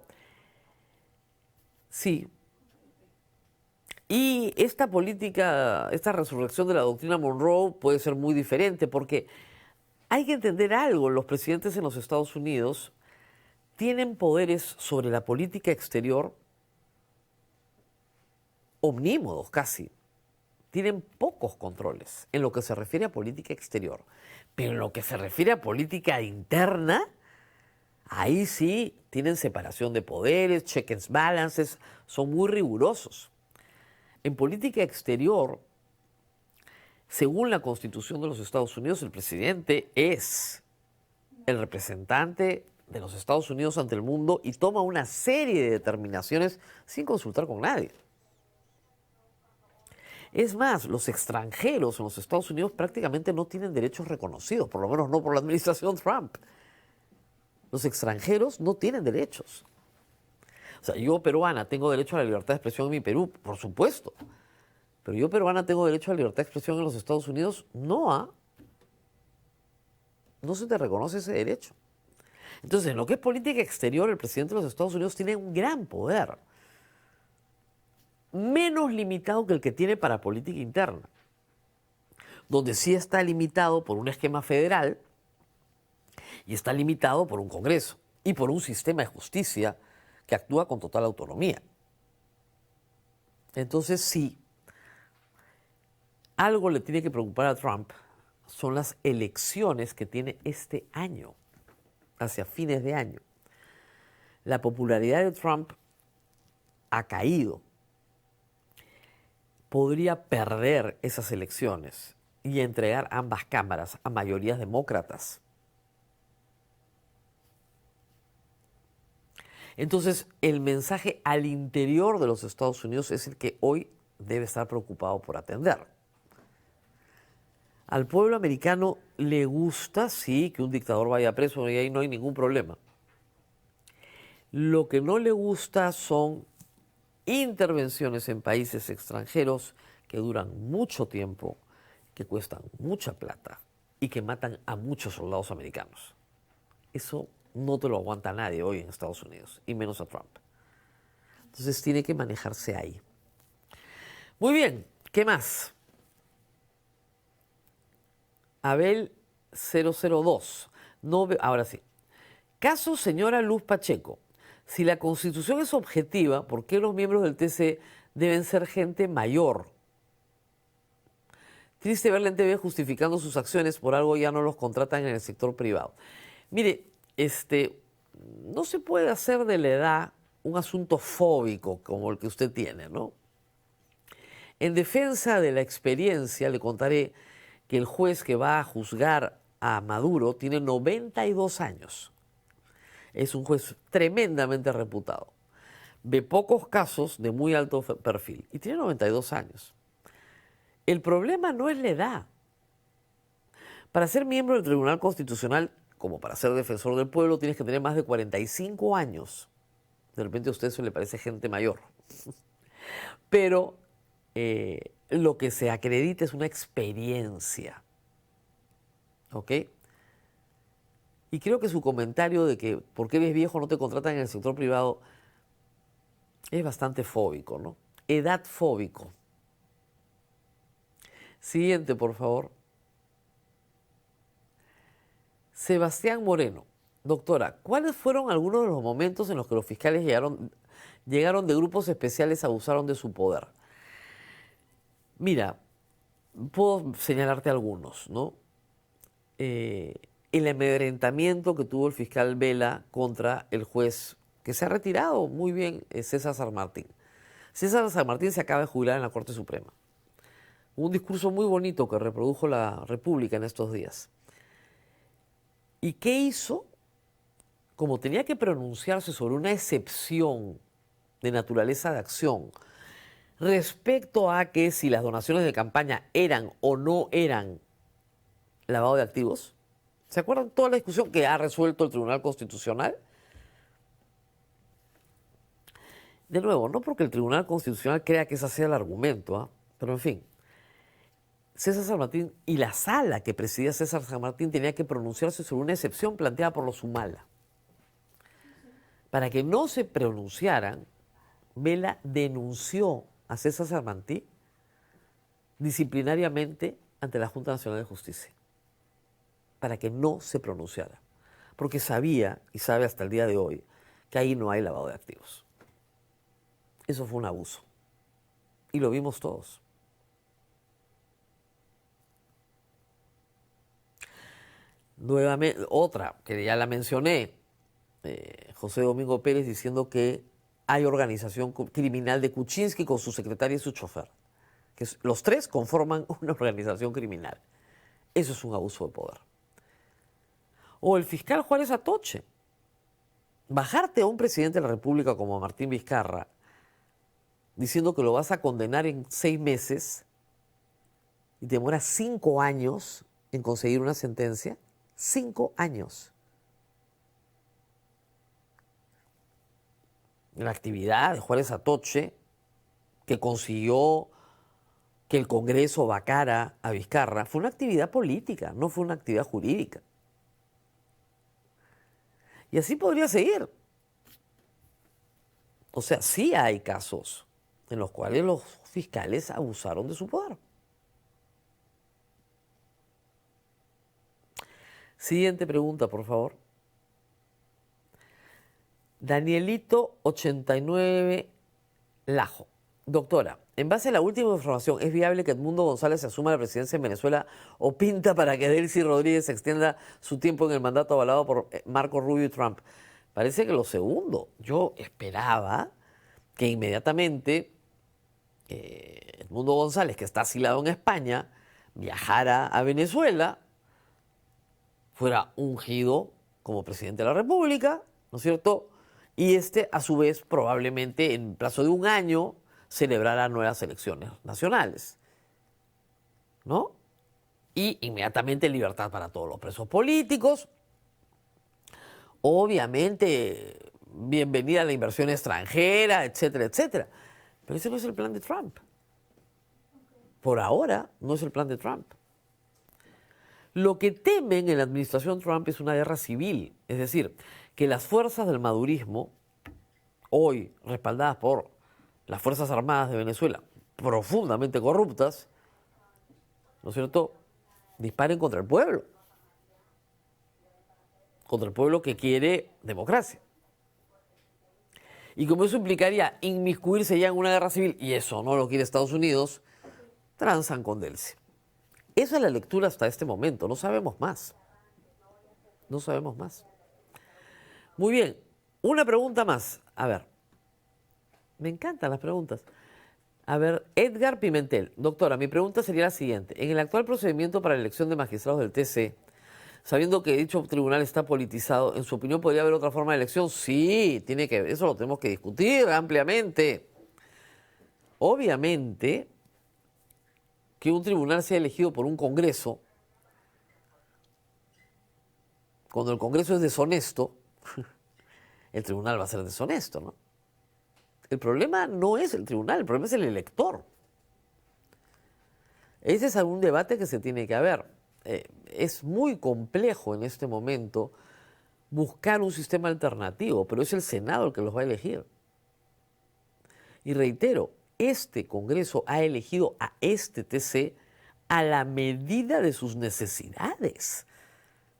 sí. Y esta política, esta resurrección de la doctrina Monroe puede ser muy diferente porque hay que entender algo, los presidentes en los Estados Unidos tienen poderes sobre la política exterior omnímodos casi. Tienen pocos controles en lo que se refiere a política exterior. Pero en lo que se refiere a política interna, ahí sí tienen separación de poderes, check and balances, son muy rigurosos. En política exterior, según la Constitución de los Estados Unidos, el presidente es el representante de los Estados Unidos ante el mundo y toma una serie de determinaciones sin consultar con nadie. Es más, los extranjeros en los Estados Unidos prácticamente no tienen derechos reconocidos, por lo menos no por la administración Trump. Los extranjeros no tienen derechos. O sea, yo peruana tengo derecho a la libertad de expresión en mi Perú, por supuesto. Pero yo peruana tengo derecho a la libertad de expresión en los Estados Unidos, no se te reconoce ese derecho. Entonces, en lo que es política exterior, el presidente de los Estados Unidos tiene un gran poder. Menos limitado que el que tiene para política interna, donde sí está limitado por un esquema federal y está limitado por un Congreso y por un sistema de justicia que actúa con total autonomía. Entonces sí, algo le tiene que preocupar a Trump son las elecciones que tiene este año, hacia fines de año. La popularidad de Trump ha caído. Podría perder esas elecciones y entregar ambas cámaras a mayorías demócratas. Entonces, el mensaje al interior de los Estados Unidos es el que hoy debe estar preocupado por atender. Al pueblo americano le gusta, sí, que un dictador vaya preso y ahí no hay ningún problema. Lo que no le gusta son intervenciones en países extranjeros que duran mucho tiempo, que cuestan mucha plata y que matan a muchos soldados americanos. Eso no te lo aguanta nadie hoy en Estados Unidos, y menos a Trump. Entonces tiene que manejarse ahí. Muy bien, ¿qué más? Abel 002. Ahora sí. Caso señora Luz Pacheco. Si la Constitución es objetiva, ¿por qué los miembros del TC deben ser gente mayor? Triste verla en TV justificando sus acciones, por algo ya no los contratan en el sector privado. Mire, no se puede hacer de la edad un asunto fóbico como el que usted tiene, ¿no? En defensa de la experiencia, le contaré que el juez que va a juzgar a Maduro tiene 92 años. Es un juez tremendamente reputado. Ve pocos casos de muy alto perfil y tiene 92 años. El problema no es la edad. Para ser miembro del Tribunal Constitucional, como para ser defensor del pueblo, tienes que tener más de 45 años. De repente a usted eso le parece gente mayor. Pero lo que se acredita es una experiencia. ¿Ok? Y creo que su comentario de que por qué eres viejo no te contratan en el sector privado es bastante fóbico, ¿no? Edad fóbico. Siguiente, por favor. Sebastián Moreno. Doctora, ¿cuáles fueron algunos de los momentos en los que los fiscales llegaron de grupos especiales, abusaron de su poder? Mira, puedo señalarte algunos, ¿no? El amedrentamiento que tuvo el fiscal Vela contra el juez que se ha retirado muy bien, César San Martín. César San Martín se acaba de jubilar en la Corte Suprema. Un discurso muy bonito que reprodujo la República en estos días. ¿Y qué hizo? Como tenía que pronunciarse sobre una excepción de naturaleza de acción respecto a que si las donaciones de campaña eran o no eran lavado de activos, ¿se acuerdan toda la discusión que ha resuelto el Tribunal Constitucional? De nuevo, no porque el Tribunal Constitucional crea que ese sea el argumento, pero en fin, César San Martín y la sala que presidía César San Martín tenía que pronunciarse sobre una excepción planteada por los Humala. Para que no se pronunciaran, Vela denunció a César San Martín disciplinariamente ante la Junta Nacional de Justicia, para que no se pronunciara, porque sabía, y sabe hasta el día de hoy, que ahí no hay lavado de activos. Eso fue un abuso, y lo vimos todos. Nuevamente, otra, que ya la mencioné, José Domingo Pérez diciendo que hay organización criminal de Kuczynski con su secretaria y su chofer, que los tres conforman una organización criminal. Eso es un abuso de poder. O el fiscal Juárez Atoche. Bajarte a un presidente de la República como Martín Vizcarra diciendo que lo vas a condenar en 6 meses y te demora 5 años en conseguir una sentencia. 5 años. La actividad de Juárez Atoche, que consiguió que el Congreso vacara a Vizcarra, fue una actividad política, no fue una actividad jurídica. Y así podría seguir. O sea, sí hay casos en los cuales los fiscales abusaron de su poder. Siguiente pregunta, por favor. Danielito 89 Lajo. Doctora, en base a la última información, ¿es viable que Edmundo González asuma la presidencia en Venezuela o pinta para que Delcy Rodríguez extienda su tiempo en el mandato avalado por Marco Rubio y Trump? Parece que lo segundo. Yo esperaba que inmediatamente Edmundo González, que está asilado en España, viajara a Venezuela, fuera ungido como presidente de la República, ¿no es cierto? Y a su vez, probablemente en plazo de 1 año, celebrará nuevas elecciones nacionales, ¿no? Y inmediatamente libertad para todos los presos políticos. Obviamente, bienvenida a la inversión extranjera, etcétera, etcétera. Pero ese no es el plan de Trump. Por ahora, no es el plan de Trump. Lo que temen en la administración Trump es una guerra civil, es decir, que las fuerzas del madurismo, hoy respaldadas por las Fuerzas Armadas de Venezuela, profundamente corruptas, ¿no es cierto?, disparen contra el pueblo que quiere democracia. Y como eso implicaría inmiscuirse ya en una guerra civil, y eso no lo quiere Estados Unidos, transan con Delcy. Esa es la lectura hasta este momento, no sabemos más. No sabemos más. Muy bien, una pregunta más. A ver, me encantan las preguntas. A ver, Edgar Pimentel. Doctora, mi pregunta sería la siguiente. En el actual procedimiento para la elección de magistrados del TC, sabiendo que dicho tribunal está politizado, ¿en su opinión podría haber otra forma de elección? Sí, tiene que, eso lo tenemos que discutir ampliamente. Obviamente, que un tribunal sea elegido por un Congreso, cuando el Congreso es deshonesto, el tribunal va a ser deshonesto, ¿no? El problema no es el tribunal, el problema es el elector. Ese es algún debate que se tiene que haber. Es muy complejo en este momento buscar un sistema alternativo, pero es el Senado el que los va a elegir. Y reitero, este Congreso ha elegido a este TC a la medida de sus necesidades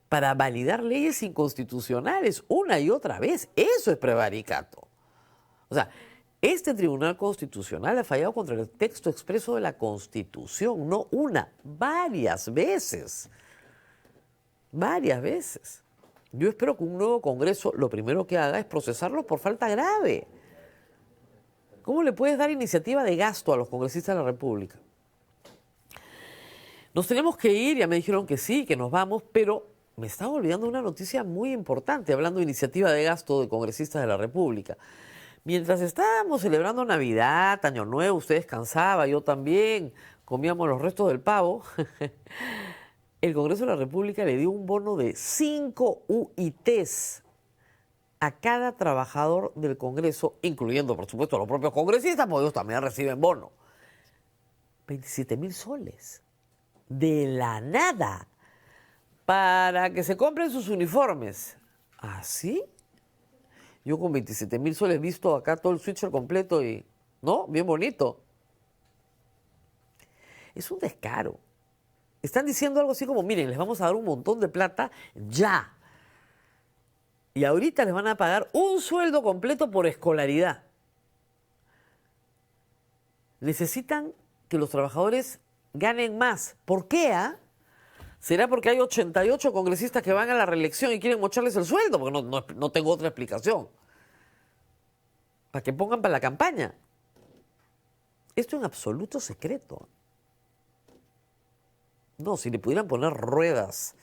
para validar leyes inconstitucionales una y otra vez. Eso es prevaricato. O sea, este Tribunal Constitucional ha fallado contra el texto expreso de la Constitución, no una, varias veces. Varias veces. Yo espero que un nuevo Congreso lo primero que haga es procesarlos por falta grave. ¿Cómo le puedes dar iniciativa de gasto a los congresistas de la República? Nos tenemos que ir, ya me dijeron que sí, que nos vamos, pero me estaba olvidando una noticia muy importante, hablando de iniciativa de gasto de congresistas de la República. Mientras estábamos celebrando Navidad, Año Nuevo, usted descansaba, yo también, comíamos los restos del pavo, el Congreso de la República le dio un bono de 5 UITs a cada trabajador del Congreso, incluyendo, por supuesto, a los propios congresistas, porque ellos también reciben bono. 27.000 soles. De la nada. Para que se compren sus uniformes. ¿Así? Yo con 27.000 soles visto acá todo el switcher completo y... ¿No? Bien bonito. Es un descaro. Están diciendo algo así como, miren, les vamos a dar un montón de plata ya. Y ahorita les van a pagar un sueldo completo por escolaridad. Necesitan que los trabajadores ganen más. ¿Por qué? ¿Será porque hay 88 congresistas que van a la reelección y quieren mocharles el sueldo? Porque no tengo otra explicación. Para que pongan para la campaña. Esto en absoluto secreto. No, si le pudieran poner ruedas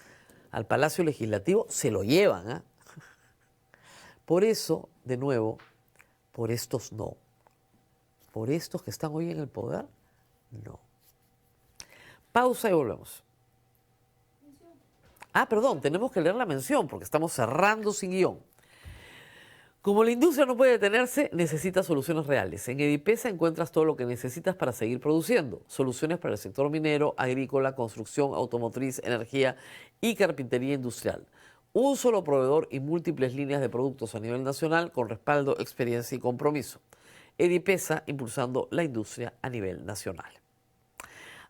al Palacio Legislativo, se lo llevan. Por eso, de nuevo, por estos no. Por estos que están hoy en el poder, no. Pausa y volvemos. Perdón, tenemos que leer la mención porque estamos cerrando sin guión. Como la industria no puede detenerse, necesita soluciones reales. En Edipesa encuentras todo lo que necesitas para seguir produciendo. Soluciones para el sector minero, agrícola, construcción, automotriz, energía y carpintería industrial. Un solo proveedor y múltiples líneas de productos a nivel nacional con respaldo, experiencia y compromiso. Edipesa impulsando la industria a nivel nacional.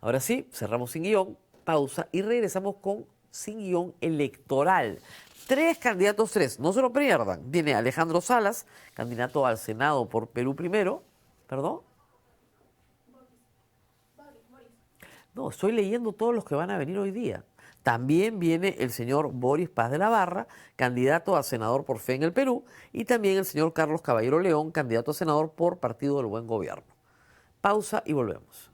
Ahora sí, cerramos sin guión, pausa y regresamos con Sin Guión Electoral. 3 candidatos, no se lo pierdan. Viene Alejandro Salas, candidato al Senado por Perú Primero. ¿Perdón? No, estoy leyendo todos los que van a venir hoy día. También viene el señor Boris Paz de la Barra, candidato a senador por Fe en el Perú, y también el señor Carlos Caballero León, candidato a senador por Partido del Buen Gobierno. Pausa y volvemos.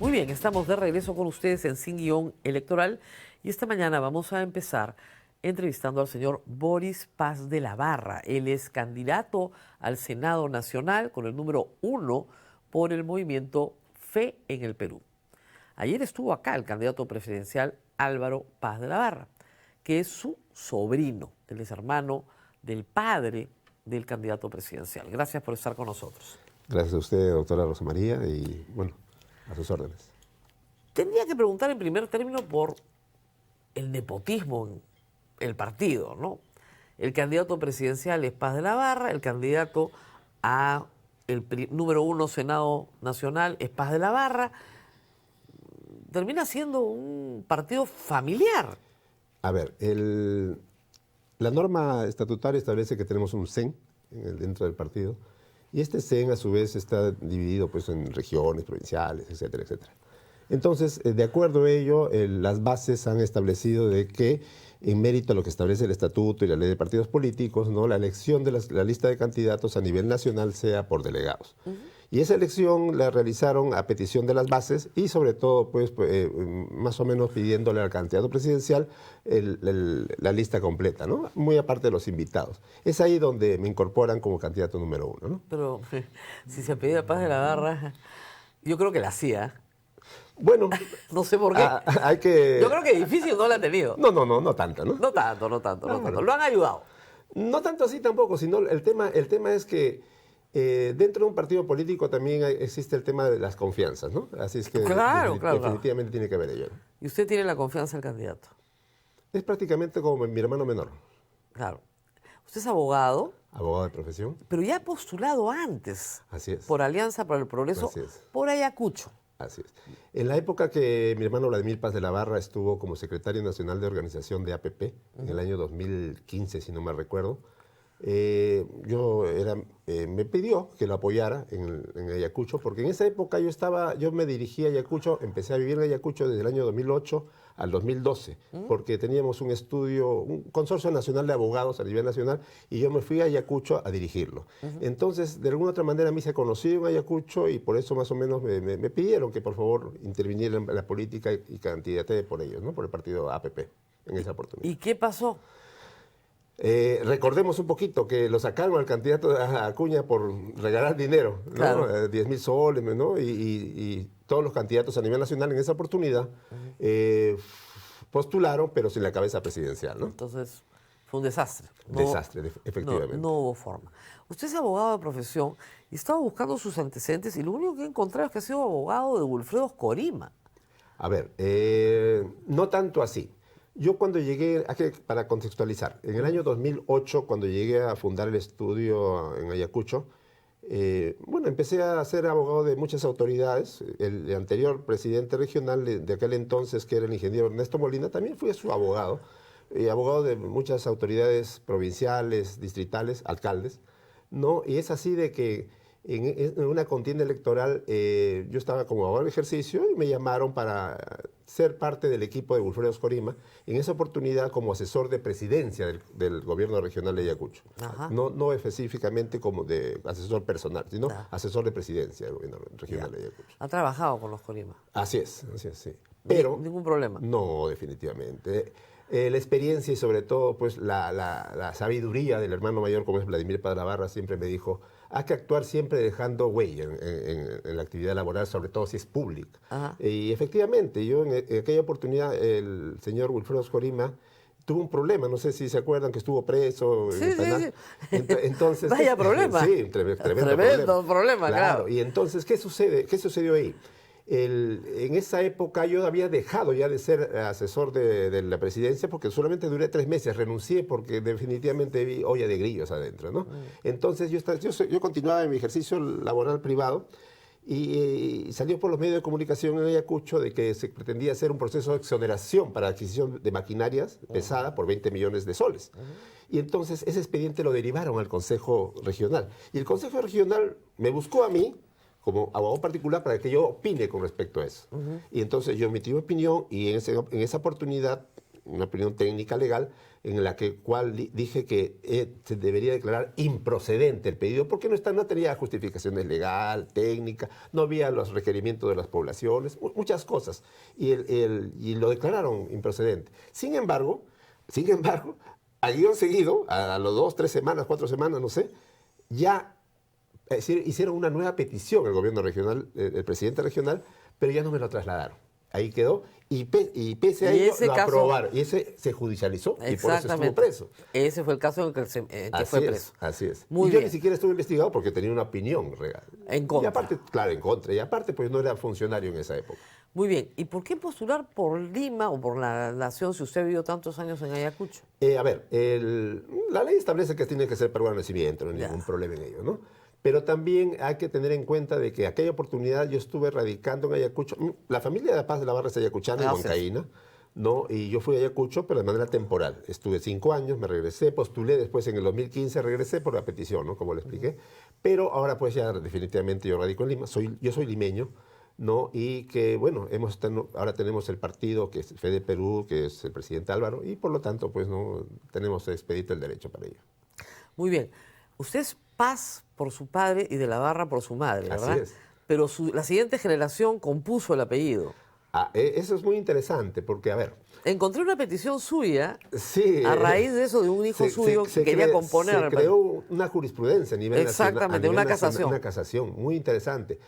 Muy bien, estamos de regreso con ustedes en Sin Guión Electoral y esta mañana vamos a empezar entrevistando al señor Boris Paz de la Barra. Él es candidato al Senado Nacional con el número 1 por el movimiento Fe en el Perú. Ayer estuvo acá el candidato presidencial Álvaro Paz de la Barra, que es su sobrino, él es hermano del padre del candidato presidencial. Gracias por estar con nosotros. Gracias a usted, doctora Rosa María, y bueno, a sus órdenes. Tendría que preguntar en primer término por el nepotismo en el partido, ¿no? El candidato presidencial es Paz de la Barra, el candidato a el número 1 Senado Nacional es Paz de la Barra. Termina siendo un partido familiar. A ver, la norma estatutaria establece que tenemos un CEN dentro del partido, y este CEN a su vez está dividido pues, en regiones, provinciales, etcétera, etcétera. Entonces, de acuerdo a ello, las bases han establecido de que, en mérito a lo que establece el estatuto y la ley de partidos políticos, ¿no?, la elección de la lista de candidatos a nivel nacional sea por delegados. Y esa elección la realizaron a petición de las bases y sobre todo, pues, más o menos pidiéndole al candidato presidencial la lista completa, ¿no? Muy aparte de los invitados. Es ahí donde me incorporan como candidato número 1, ¿no? Pero si se pedía Paz de la Barra, yo creo que la hacía. Bueno, no sé por qué. Hay que... Yo creo que difícil no la ha tenido. No tanto, ¿no? No tanto. Lo han ayudado. No tanto así tampoco, sino el tema es que dentro de un partido político también existe el tema de las confianzas, ¿no? Así es que Claro. definitivamente tiene que haber ello, ¿no? Y usted tiene la confianza del candidato. Es prácticamente como mi hermano menor. Claro. Usted es abogado, Abogado de profesión. pero ya ha postulado antes. Así es. Por Alianza para el Progreso, Así es. por Ayacucho. Así es. En la época que mi hermano Vladimir Paz de la Barra estuvo como secretario nacional de organización de APP, en el año 2015, si no me recuerdo, me pidió que lo apoyara en Ayacucho, porque en esa época yo me dirigí a Ayacucho, empecé a vivir en Ayacucho desde el año 2008 al 2012, porque teníamos un consorcio nacional de abogados a nivel nacional, y yo me fui a Ayacucho a dirigirlo. Entonces, de alguna otra manera, me hice conocido en Ayacucho, y por eso más o menos me pidieron que por favor interviniera en la política y candidaté por ellos, ¿no? Por el partido APP en esa oportunidad. ¿Y qué pasó? Recordemos un poquito que lo sacaron al candidato Acuña por regalar dinero, ¿no? Claro. 10.000 soles, ¿no? Y todos los candidatos a nivel nacional en esa oportunidad postularon, pero sin la cabeza presidencial, ¿no? Entonces, fue un desastre. Desastre, efectivamente. No hubo forma. Usted es abogado de profesión y estaba buscando sus antecedentes, y lo único que he encontrado es que ha sido abogado de Wilfredo Corima. A ver, no tanto así. Yo cuando llegué, para contextualizar, en el año 2008, cuando llegué a fundar el estudio en Ayacucho, empecé a ser abogado de muchas autoridades. El anterior presidente regional de aquel entonces, que era el ingeniero Ernesto Molina, también fui su abogado, abogado de muchas autoridades provinciales, distritales, alcaldes, ¿no? Y es así de que en una contienda electoral yo estaba como abogado de ejercicio y me llamaron para ser parte del equipo de Wilfredo Corima, en esa oportunidad como asesor de presidencia del gobierno regional de Ayacucho. No específicamente como de asesor personal, sino asesor de presidencia del gobierno regional de Ayacucho. Ha trabajado con los Corima. Así es, sí. Pero ningún problema. No, definitivamente. La experiencia y sobre todo pues la sabiduría del hermano mayor, como es Vladimir Paz de la Barra, siempre me dijo: hay que actuar siempre dejando huella en la actividad laboral, sobre todo si es pública. Y efectivamente, yo en aquella oportunidad, el señor Wilfredo Corima tuvo un problema, no sé si se acuerdan que estuvo preso en el penal. Entonces, vaya problema. Sí, tremendo problema, claro. Y entonces, ¿qué sucedió ahí? En esa época yo había dejado ya de ser asesor de la presidencia, porque solamente duré 3 meses, renuncié porque definitivamente vi olla de grillos adentro, ¿no? Entonces yo continuaba en mi ejercicio laboral privado y salió por los medios de comunicación en Ayacucho de que se pretendía hacer un proceso de exoneración para adquisición de maquinarias pesada por 20 millones de soles. Y entonces ese expediente lo derivaron al Consejo Regional. Y el Consejo Regional me buscó a mí como abogado particular para que yo opine con respecto a eso. Y entonces yo emití mi opinión, y en esa oportunidad, una opinión técnica legal, en la cual dije que se debería declarar improcedente el pedido, porque no tenía justificaciones legal, técnica, no había los requerimientos de las poblaciones, muchas cosas, y lo declararon improcedente. Sin embargo, al guión seguido, a los 2, 3 semanas, 4 semanas, no sé, ya hicieron una nueva petición al gobierno regional, el presidente regional, pero ya no me lo trasladaron. Ahí quedó, y pese a ello lo aprobaron. Y ese se judicializó, y por eso estuvo preso. Ese fue el caso en que fue preso. Así es. Muy yo bien. Ni siquiera estuve investigado porque tenía una opinión real. En contra. Y aparte, claro, en contra. Y aparte, pues no era funcionario en esa época. Muy bien. ¿Y por qué postular por Lima o por la nación si usted ha vivido tantos años en Ayacucho? A ver, la ley establece que tiene que ser peruano de nacimiento, no hay Ya. ningún problema en ello, ¿no? Pero también hay que tener en cuenta de que aquella oportunidad yo estuve radicando en Ayacucho. La familia de Paz de la Barra es ayacuchana y Gracias. huancaína, ¿no? Y yo fui a Ayacucho, pero de manera temporal. Estuve 5 años, me regresé, postulé, después en el 2015 regresé por la petición, ¿no? Como le expliqué. Pero ahora pues ya definitivamente yo radico en Lima, yo soy limeño, ¿no? Y que, bueno, ahora tenemos el partido que es Fede Perú, que es el presidente Álvaro, y por lo tanto, pues, no tenemos expedito el derecho para ello. Muy bien. Usted es Paz por su padre y de la Barra por su madre, Así ¿verdad? es. Pero la siguiente generación compuso el apellido. Eso es muy interesante, porque, a ver, Encontré una petición suya sí, a raíz de eso de un hijo suyo que quería componer. Se creó una jurisprudencia a nivel Exactamente, nacional, a nivel una nacional, casación. una casación, muy interesante.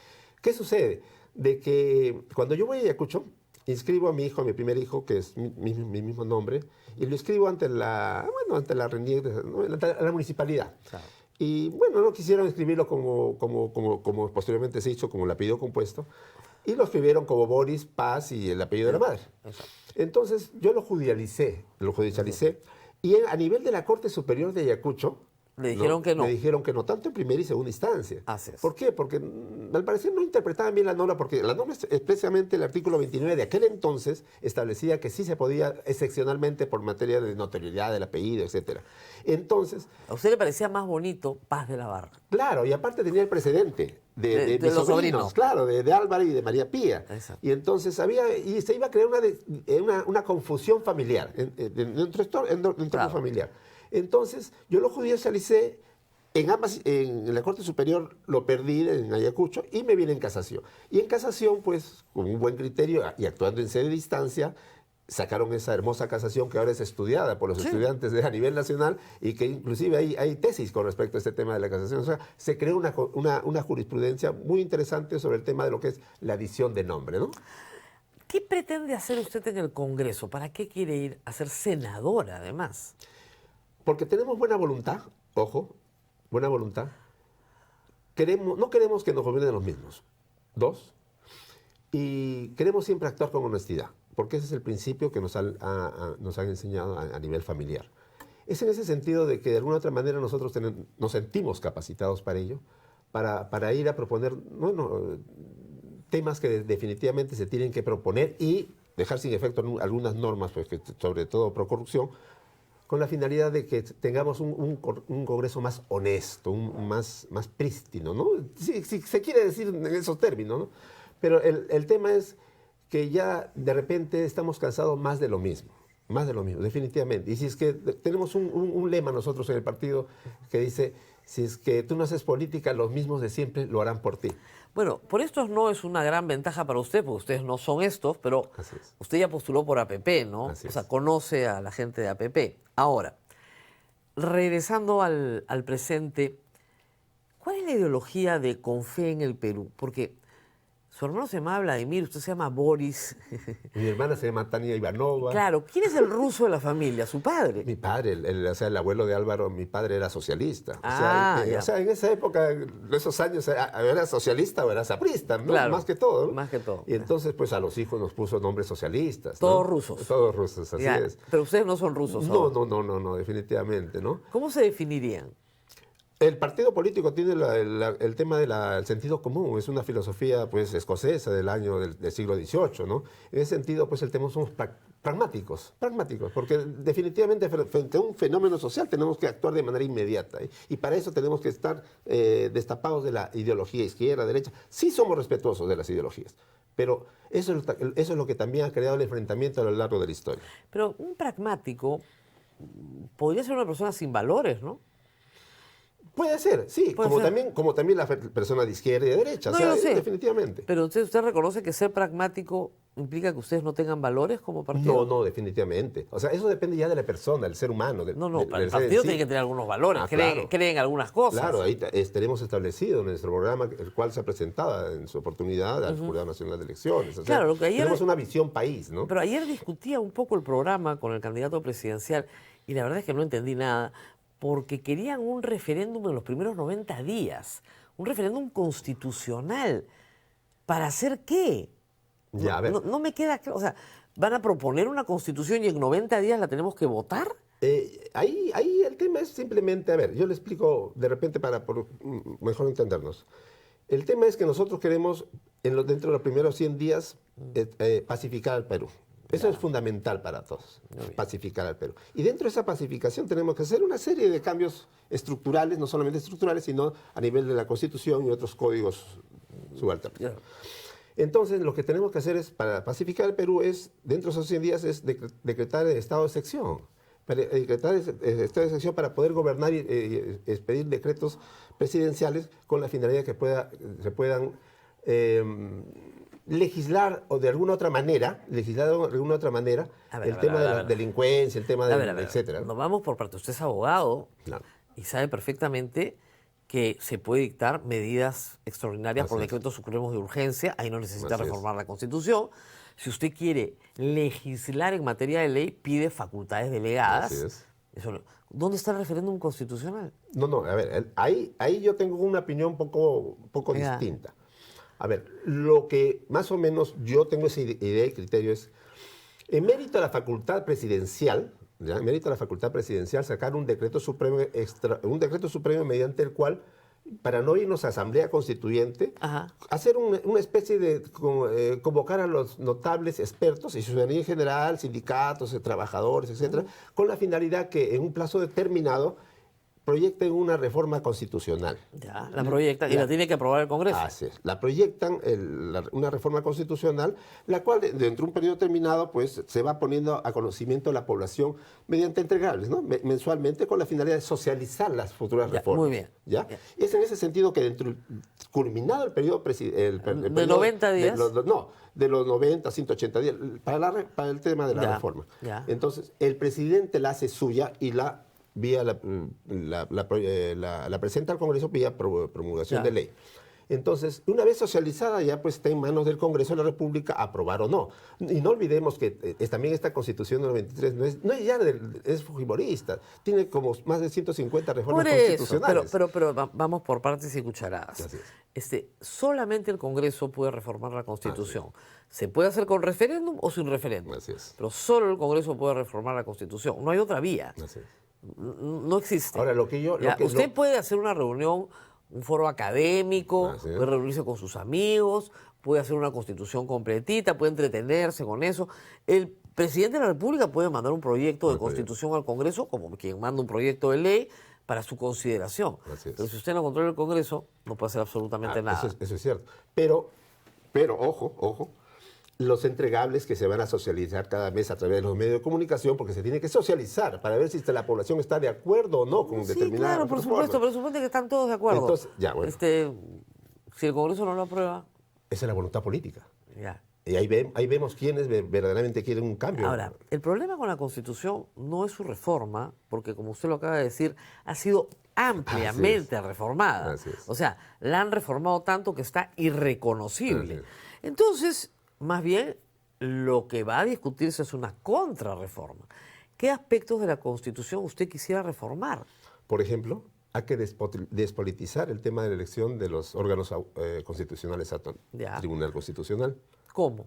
¿Qué sucede? De que cuando yo voy a Ayacucho, inscribo a mi hijo, a mi primer hijo, que es mi mismo nombre, y lo inscribo ante la RENIEC, ¿no? Ante la municipalidad. Claro. Y bueno, no quisieron escribirlo como posteriormente se hizo, como el apellido compuesto, y lo escribieron como Boris Paz y el apellido de la madre. Exacto. Entonces yo lo judicialicé, y a nivel de la Corte Superior de Ayacucho, Le dijeron que no. Me dijeron que no, tanto en primera y segunda instancia. Así es. ¿Por qué? Porque al parecer no interpretaban bien la norma, porque la norma, especialmente el artículo 29 de aquel entonces, establecía que sí se podía excepcionalmente por materia de notoriedad del apellido, etc. Entonces, ¿A usted le parecía más bonito Paz de la Barra? claro, y aparte tenía el precedente de mis los sobrinos, sobrinos. claro, de Álvaro y de María Pía. Exacto. Y entonces se iba a crear una confusión familiar, en nuestro entorno Claro. familiar. Entonces, yo lo judicialicé, en la Corte Superior lo perdí en Ayacucho y me vine en casación. Y en casación, pues, con un buen criterio y actuando en sede de instancia, sacaron esa hermosa casación que ahora es estudiada por los Sí. estudiantes a nivel nacional y que inclusive hay tesis con respecto a este tema de la casación. O sea, se creó una jurisprudencia muy interesante sobre el tema de lo que es la adición de nombre, ¿no? ¿Qué pretende hacer usted en el Congreso? ¿Para qué quiere ir a ser senadora, además? Porque tenemos buena voluntad, ojo, buena voluntad. No queremos que nos gobiernen los mismos. 2. Y queremos siempre actuar con honestidad, porque ese es el principio que nos han enseñado a nivel familiar. Es en ese sentido de que de alguna otra manera nosotros nos sentimos capacitados para ello, para ir a proponer temas que definitivamente se tienen que proponer y dejar sin efecto algunas normas, pues, sobre todo pro corrupción, con la finalidad de que tengamos un Congreso más honesto, más prístino, ¿no? Si se quiere decir en esos términos, ¿no? Pero el tema es que ya de repente estamos cansados más de lo mismo, definitivamente. Y si es que tenemos un lema nosotros en el partido que dice, si es que tú no haces política, los mismos de siempre lo harán por ti. Bueno, por esto no es una gran ventaja para usted, porque ustedes no son estos, pero Así es. usted ya postuló por APP, ¿no? Así O sea, es. conoce a la gente de APP. Ahora, regresando al presente, ¿cuál es la ideología de Confé en el Perú? Porque su hermano se llama Vladimir, usted se llama Boris. Mi hermana se llama Tania Ivanova. Claro, ¿quién es el ruso de la familia? ¿Su padre? Mi padre, el abuelo de Álvaro, mi padre era socialista. Ya. O sea, en esa época, en esos años, era socialista o era saprista, ¿no? Claro, Más que todo, ¿no? más que todo. Y entonces, pues, a los hijos nos puso nombres socialistas, ¿no? Todos rusos. Todos rusos, así Ya, es. pero ustedes no son rusos ahora. No, definitivamente, ¿no? ¿Cómo se definirían? El partido político tiene el tema del sentido común, es una filosofía, pues, escocesa del siglo XVIII, ¿no? En ese sentido, pues, el tema somos pragmáticos, porque definitivamente frente a un fenómeno social tenemos que actuar de manera inmediata, y para eso tenemos que estar destapados de la ideología izquierda, derecha. Sí somos respetuosos de las ideologías, pero eso es lo que también ha creado el enfrentamiento a lo largo de la historia. Pero un pragmático podría ser una persona sin valores, ¿no? Puede ser, sí, Puede como ser. también la persona de izquierda y de derecha, No, o sea, yo lo sé. definitivamente. Pero usted reconoce que ser pragmático implica que ustedes no tengan valores como partido. No, definitivamente. O sea, eso depende ya de la persona, del ser humano. No, del pero el ser en partido sí. tiene que tener algunos valores, Claro. creen algunas cosas. Claro, ahí tenemos establecido en nuestro programa, el cual se ha presentado en su oportunidad al Jurado Nacional de Elecciones. O sea, Claro, lo que ayer- tenemos una visión país, ¿no? Pero ayer discutía un poco el programa con el candidato presidencial y la verdad es que no entendí nada porque querían un referéndum en los primeros 90 días, un referéndum constitucional. ¿Para hacer qué? Ya, a ver. No me queda claro. O sea, ¿van a proponer una constitución y en 90 días la tenemos que votar? Ahí el tema es simplemente, a ver, yo le explico de repente para mejor entendernos. El tema es que nosotros queremos, dentro de los primeros 100 días, pacificar al Perú. Eso es fundamental para todos, pacificar al Perú. Y dentro de esa pacificación tenemos que hacer una serie de cambios estructurales, no solamente estructurales, sino a nivel de la Constitución y otros códigos subalternos. Entonces, lo que tenemos que hacer es, para pacificar el Perú, dentro de esos 100 días, es decretar el estado de excepción. Para decretar el estado de excepción para poder gobernar y expedir decretos presidenciales con la finalidad de que se puedan legislar o de alguna otra manera, el tema de la delincuencia, el tema de etcétera. Nos vamos por parte. Usted es abogado y sabe perfectamente que se puede dictar medidas extraordinarias por decretos supremos de urgencia. Ahí no necesita reformar la Constitución. Si usted quiere legislar en materia de ley, pide facultades delegadas. Así es. ¿Dónde está el referéndum constitucional? No, a ver, ahí yo tengo una opinión un poco distinta. A ver, lo que más o menos yo tengo esa idea y criterio es, en mérito a la facultad presidencial, sacar un decreto supremo mediante el cual, para no irnos a Asamblea Constituyente, hacer una especie de convocar a los notables expertos y ciudadanía en general, sindicatos, trabajadores, etcétera, con la finalidad que en un plazo determinado proyecten una reforma constitucional. Ya, la proyectan y la tiene que aprobar el Congreso. Así es. La proyectan una reforma constitucional, la cual dentro de un periodo determinado pues, se va poniendo a conocimiento de la población mediante entregables, ¿no? Mensualmente, con la finalidad de socializar las futuras reformas. Muy bien. ¿Ya? Y es en ese sentido que culminado el periodo... ¿De 90 días? De los 90 a 180 días, para el tema de la reforma. Ya. Entonces, el presidente la hace suya y la presenta al Congreso vía promulgación de ley. Entonces, una vez socializada ya pues está en manos del Congreso de la República aprobar o no. Y no olvidemos que también esta Constitución del 93 es fujimorista, tiene como más de 150 reformas constitucionales. Pero vamos por partes y cucharadas. Solamente el Congreso puede reformar la Constitución. Se puede hacer con referéndum o sin referéndum. Así es. Pero solo el Congreso puede reformar la Constitución. No hay otra vía. Así es. No existe. Ahora, usted puede hacer una reunión, un foro académico, puede reunirse con sus amigos, puede hacer una constitución completita, puede entretenerse con eso. El presidente de la República puede mandar un proyecto de constitución al Congreso, como quien manda un proyecto de ley, para su consideración. Pero si usted no controla el Congreso, no puede hacer absolutamente nada. Eso es cierto. Pero ojo, los entregables que se van a socializar cada mes a través de los medios de comunicación, porque se tiene que socializar para ver si la población está de acuerdo o no con determinadas claro, por supuesto, pero supone que están todos de acuerdo. Entonces, si el Congreso no lo aprueba... Esa es la voluntad política. Ya. Y ahí vemos quiénes verdaderamente quieren un cambio. Ahora, el problema con la Constitución no es su reforma, porque como usted lo acaba de decir, ha sido ampliamente reformada. Así es. O sea, la han reformado tanto que está irreconocible. Entonces, más bien, lo que va a discutirse es una contrarreforma. ¿Qué aspectos de la Constitución usted quisiera reformar? Por ejemplo, hay que despolitizar el tema de la elección de los órganos constitucionales al Tribunal Constitucional. ¿Cómo?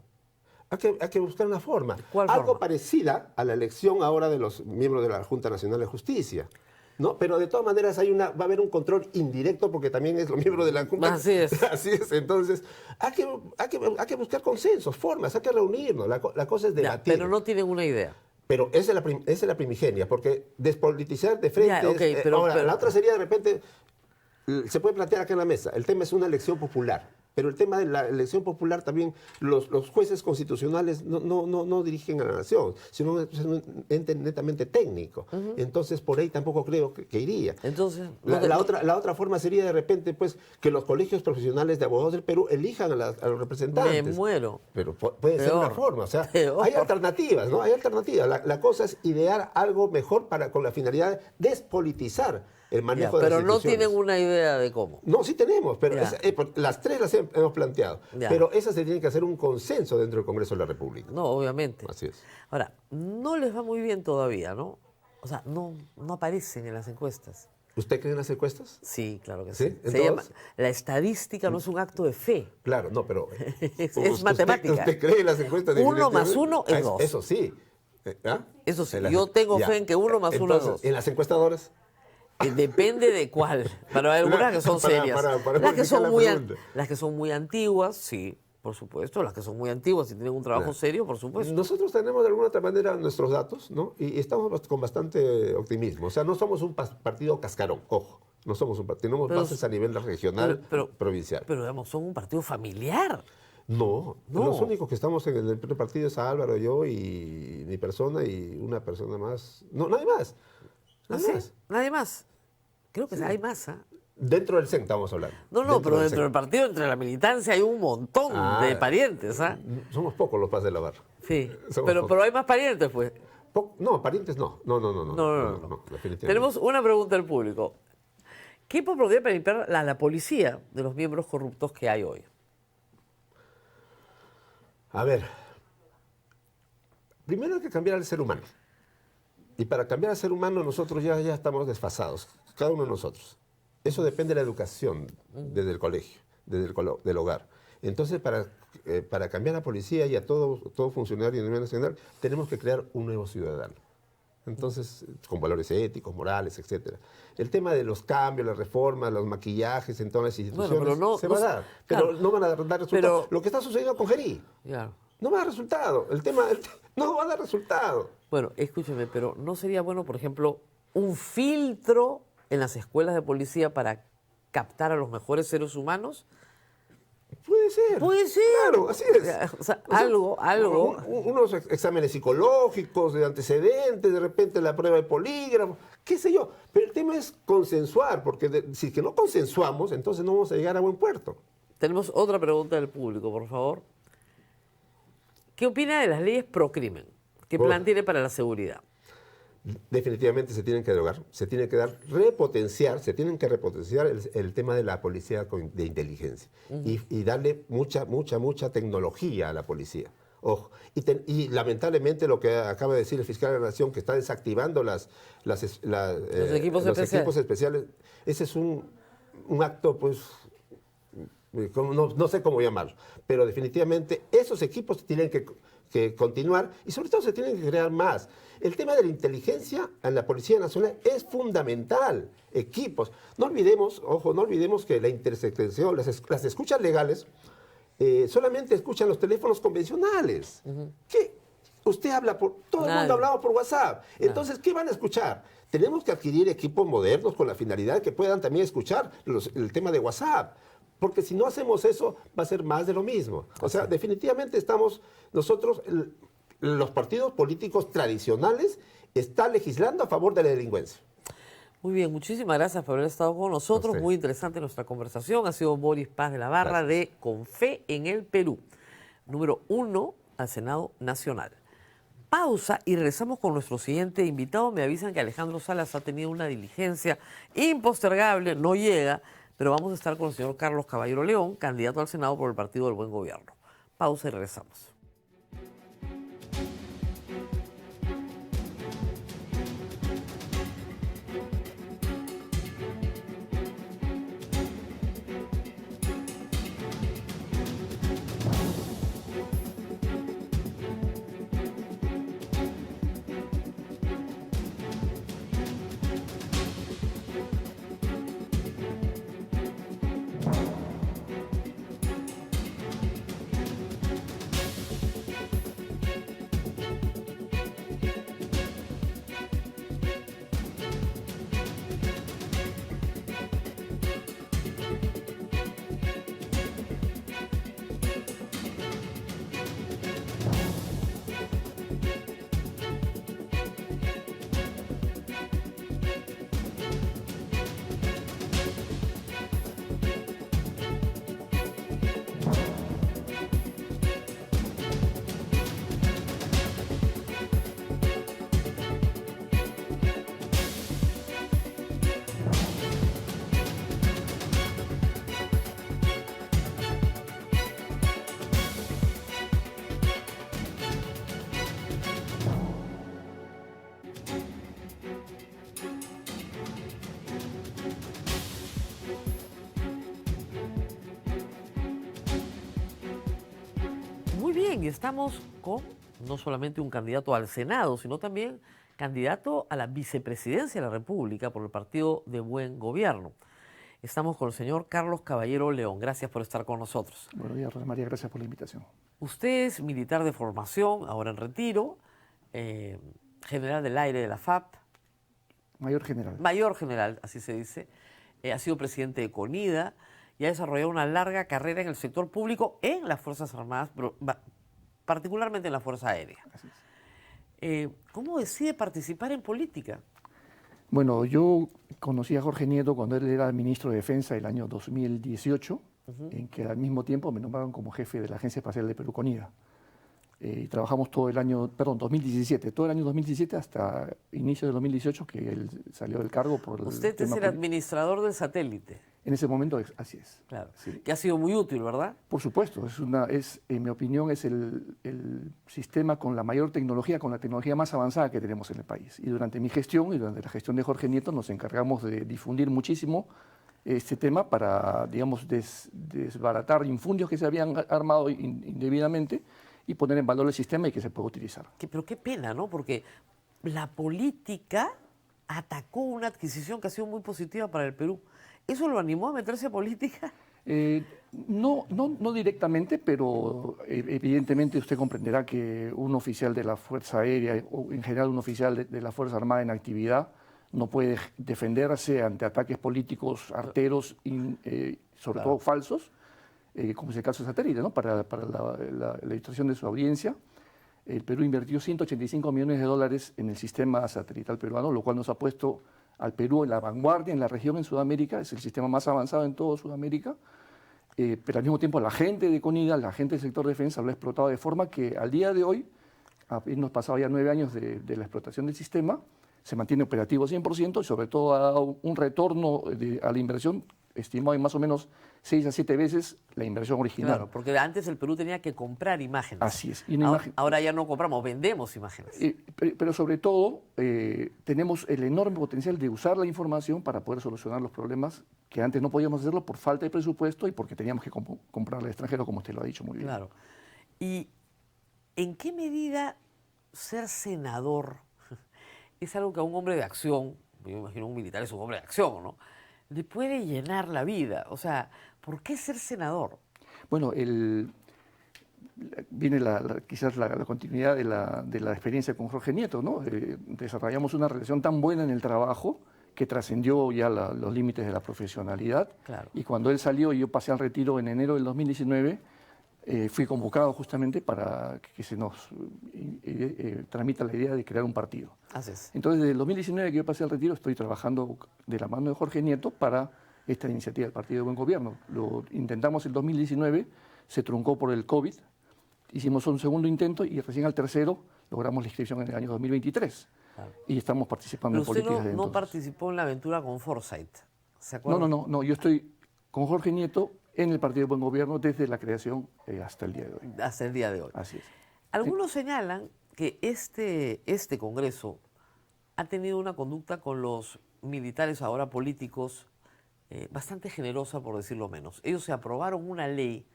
Hay que buscar una forma. ¿Cuál Algo forma? parecida a la elección ahora de los miembros de la Junta Nacional de Justicia. ¿No? Pero de todas maneras va a haber un control indirecto porque también es los miembros de la Junta. Así es. Así es. Entonces, hay que buscar consensos, formas, hay que reunirnos. La cosa es debatir. Pero no tienen una idea. Pero esa es la primigenia, porque despolitizar de frente... la otra sería de repente, se puede plantear acá en la mesa, el tema es una elección popular. Pero el tema de la elección popular también, los jueces constitucionales no dirigen a la nación, sino es un ente netamente técnico. Entonces, por ahí tampoco creo que iría. Entonces, la otra forma sería de repente pues que los colegios profesionales de abogados del Perú elijan a los representantes. Me muero. Pero puede ser una forma, o sea, hay alternativas, ¿no? Hay alternativas. La cosa es idear algo mejor con la finalidad de despolitizar el manejo de las pero no instituciones. tienen una idea de cómo. No, sí tenemos, pero las tres las hemos planteado. Pero esas se tienen que hacer un consenso dentro del Congreso de la República. No, obviamente. Así es. Ahora, no les va muy bien todavía, ¿no? O sea, no aparecen en las encuestas. ¿Usted cree en las encuestas? Sí, claro que ¿Sí? sí. ¿En Se llama, todas? la estadística no es un acto de fe. Claro, no, pero... Es matemática. ¿Usted cree en las encuestas? 1 más definitivamente? 1 es 2. Eso sí. ¿Ah? Eso sí, En las- yo tengo ya. fe en que 1 más 1 es Entonces, 2. ¿en las encuestadoras? Depende de cuál. Pero hay algunas que son Para- serias. para las, que modificar son la muy pregunta. las que son muy antiguas, sí, por supuesto. Las que son muy antiguas y tienen un trabajo Claro. serio, por supuesto. Nosotros tenemos de alguna otra manera nuestros datos, ¿no? Y estamos con bastante optimismo. O sea, no somos un partido cascarón, ojo. No somos un partido, tenemos Pero- bases a nivel regional, provincial. Pero digamos, son un partido familiar. No, No. los únicos que estamos en el primer partido es Álvaro, yo y mi persona y una persona más. No, nadie más. Nadie ¿Así? más. Nadie más. Creo que hay más, ¿ah? Dentro del CEN estamos hablando. No, pero dentro CEN. del partido, entre la militancia, hay un montón Ah. de parientes, ¿ah? Somos pocos los Paz de la Barra. Sí. Somos Pero pocos. hay más parientes, pues. No, parientes no. No, No. definitivamente. Tenemos una pregunta del público. ¿Qué podría para limpiar la policía de los miembros corruptos que hay hoy? A ver, primero hay que cambiar al ser humano. Y para cambiar al ser humano nosotros ya estamos desfasados, cada uno de nosotros. Eso depende de la educación desde el colegio, del hogar. Entonces, para cambiar a la policía y a todo funcionario a nivel nacional, tenemos que crear un nuevo ciudadano. Entonces, con valores éticos, morales, etcétera. El tema de los cambios, las reformas, los maquillajes en todas las instituciones, pero no- se no va a se- dar. Pero claro. no van a dar resultados. Pero- Lo que está sucediendo con Gerí. Claro. No va a dar resultado. El tema no va a dar resultado. Bueno, escúcheme, pero ¿no sería bueno, por ejemplo, un filtro en las escuelas de policía para captar a los mejores seres humanos? Puede ser. Puede ser. Claro, así es. O sea, algo. Unos exámenes psicológicos, de antecedentes, de repente la prueba de polígrafo, qué sé yo. Pero el tema es consensuar, porque si que no consensuamos, entonces no vamos a llegar a buen puerto. Tenemos otra pregunta del público, por favor. ¿Qué opina de las leyes pro crimen? ¿Qué Uf. plan tiene para la seguridad? Definitivamente se tienen que derogar, se tiene que se tienen que repotenciar el tema de la policía de inteligencia y darle mucha tecnología a la policía. Ojo, y lamentablemente lo que acaba de decir el fiscal de la Nación, que está desactivando los equipos especiales. especiales, ese es un acto, pues, no sé cómo llamarlo, pero definitivamente esos equipos tienen que continuar y sobre todo se tienen que crear más. El tema de la inteligencia en la Policía Nacional es fundamental. Equipos. No olvidemos que la intersección, las escuchas legales, solamente escuchan los teléfonos convencionales. ¿Qué? Usted habla todo el mundo hablaba por WhatsApp. Entonces, ¿qué van a escuchar? Tenemos que adquirir equipos modernos con la finalidad de que puedan también escuchar el tema de WhatsApp. Porque si no hacemos eso, va a ser más de lo mismo. O sea, definitivamente estamos nosotros, los partidos políticos tradicionales, están legislando a favor de la delincuencia. Muy bien, muchísimas gracias por haber estado con nosotros. A usted. Muy interesante nuestra conversación. Ha sido Boris Paz de la Barra de Con Fe en el Perú, número 1 al Senado Nacional. Pausa y regresamos con nuestro siguiente invitado. Me avisan que Alejandro Salas ha tenido una diligencia impostergable, no llega, pero vamos a estar con el señor Carlos Caballero León, candidato al Senado por el Partido del Buen Gobierno. Pausa y regresamos. Muy bien, y estamos con no solamente un candidato al Senado, sino también candidato a la vicepresidencia de la República por el Partido de Buen Gobierno. Estamos con el señor Carlos Caballero León. Gracias por estar con nosotros. Buenos días, Rosa María. Gracias por la invitación. Usted es militar de formación, ahora en retiro, general del aire de la FAP. Mayor general. Mayor general, así se dice. Ha sido presidente de CONIDA y ha desarrollado una larga carrera en el sector público en las Fuerzas Armadas, pero particularmente en la Fuerza Aérea. Así es. ¿Cómo decide participar en política? Bueno, yo conocí a Jorge Nieto cuando él era ministro de Defensa el año 2018, en que al mismo tiempo me nombraron como jefe de la Agencia Espacial de Perú, CONIDA. Trabajamos todo el año, 2017, todo el año 2017 hasta inicio de 2018, que él salió del cargo por el Usted es el administrador del satélite. En ese momento, así es. Claro, sí. Que ha sido muy útil, ¿verdad? Por supuesto, en mi opinión, es el sistema con la mayor tecnología, con la tecnología más avanzada que tenemos en el país. Y durante mi gestión y durante la gestión de Jorge Nieto nos encargamos de difundir muchísimo este tema para, digamos, desbaratar infundios que se habían armado indebidamente y poner en valor el sistema y que se pueda utilizar. Pero qué pena, ¿no? Porque la política atacó una adquisición que ha sido muy positiva para el Perú. ¿Eso lo animó a meterse a política? No directamente, pero evidentemente usted comprenderá que un oficial de la Fuerza Aérea o en general un oficial de la Fuerza Armada en actividad no puede defenderse ante ataques políticos arteros y sobre todo falsos, como es el caso de Satélite, ¿no? Para la distracción de su audiencia. El Perú invirtió 185 millones de dólares en el sistema satelital peruano, lo cual nos ha puesto al Perú en la vanguardia en la región en Sudamérica. Es el sistema más avanzado en toda Sudamérica, pero al mismo tiempo la gente de CONIDA, la gente del sector defensa lo ha explotado de forma que al día de hoy, nos pasado ya 9 años de la explotación del sistema, se mantiene operativo 100% y sobre todo ha dado un retorno a la inversión estimado en más o menos 6 a 7 veces la inversión original. Claro, porque antes el Perú tenía que comprar imágenes. Así es. Y ahora ya no compramos, vendemos imágenes. Pero sobre todo tenemos el enorme potencial de usar la información para poder solucionar los problemas que antes no podíamos hacerlo por falta de presupuesto y porque teníamos que comprar al extranjero, como usted lo ha dicho muy bien. Claro. ¿Y en qué medida ser senador es algo que a un hombre de acción, yo me imagino un militar es un hombre de acción, ¿no?, le puede llenar la vida? O sea, ¿por qué ser senador? Bueno, viene quizás la continuidad de la experiencia con Jorge Nieto, ¿no? Desarrollamos una relación tan buena en el trabajo que trascendió ya los límites de la profesionalidad. Claro. Y cuando él salió y yo pasé al retiro en enero del 2019, fui convocado justamente para que se nos tramita la idea de crear un partido. Así es. Entonces, desde el 2019 que yo pasé al retiro, estoy trabajando de la mano de Jorge Nieto para esta iniciativa del Partido de Buen Gobierno. Lo intentamos en 2019, se truncó por el COVID, hicimos un segundo intento y recién al tercero logramos la inscripción en el año 2023. Claro. Y estamos participando Pero en políticas. Pero usted no participó en la aventura con Forsyth, ¿se acuerda? No, yo estoy con Jorge Nieto en el Partido de Buen Gobierno desde la creación hasta el día de hoy. Hasta el día de hoy. Así es. Algunos señalan que este Congreso ha tenido una conducta con los militares, ahora políticos, bastante generosa, por decirlo menos. Ellos se aprobaron una ley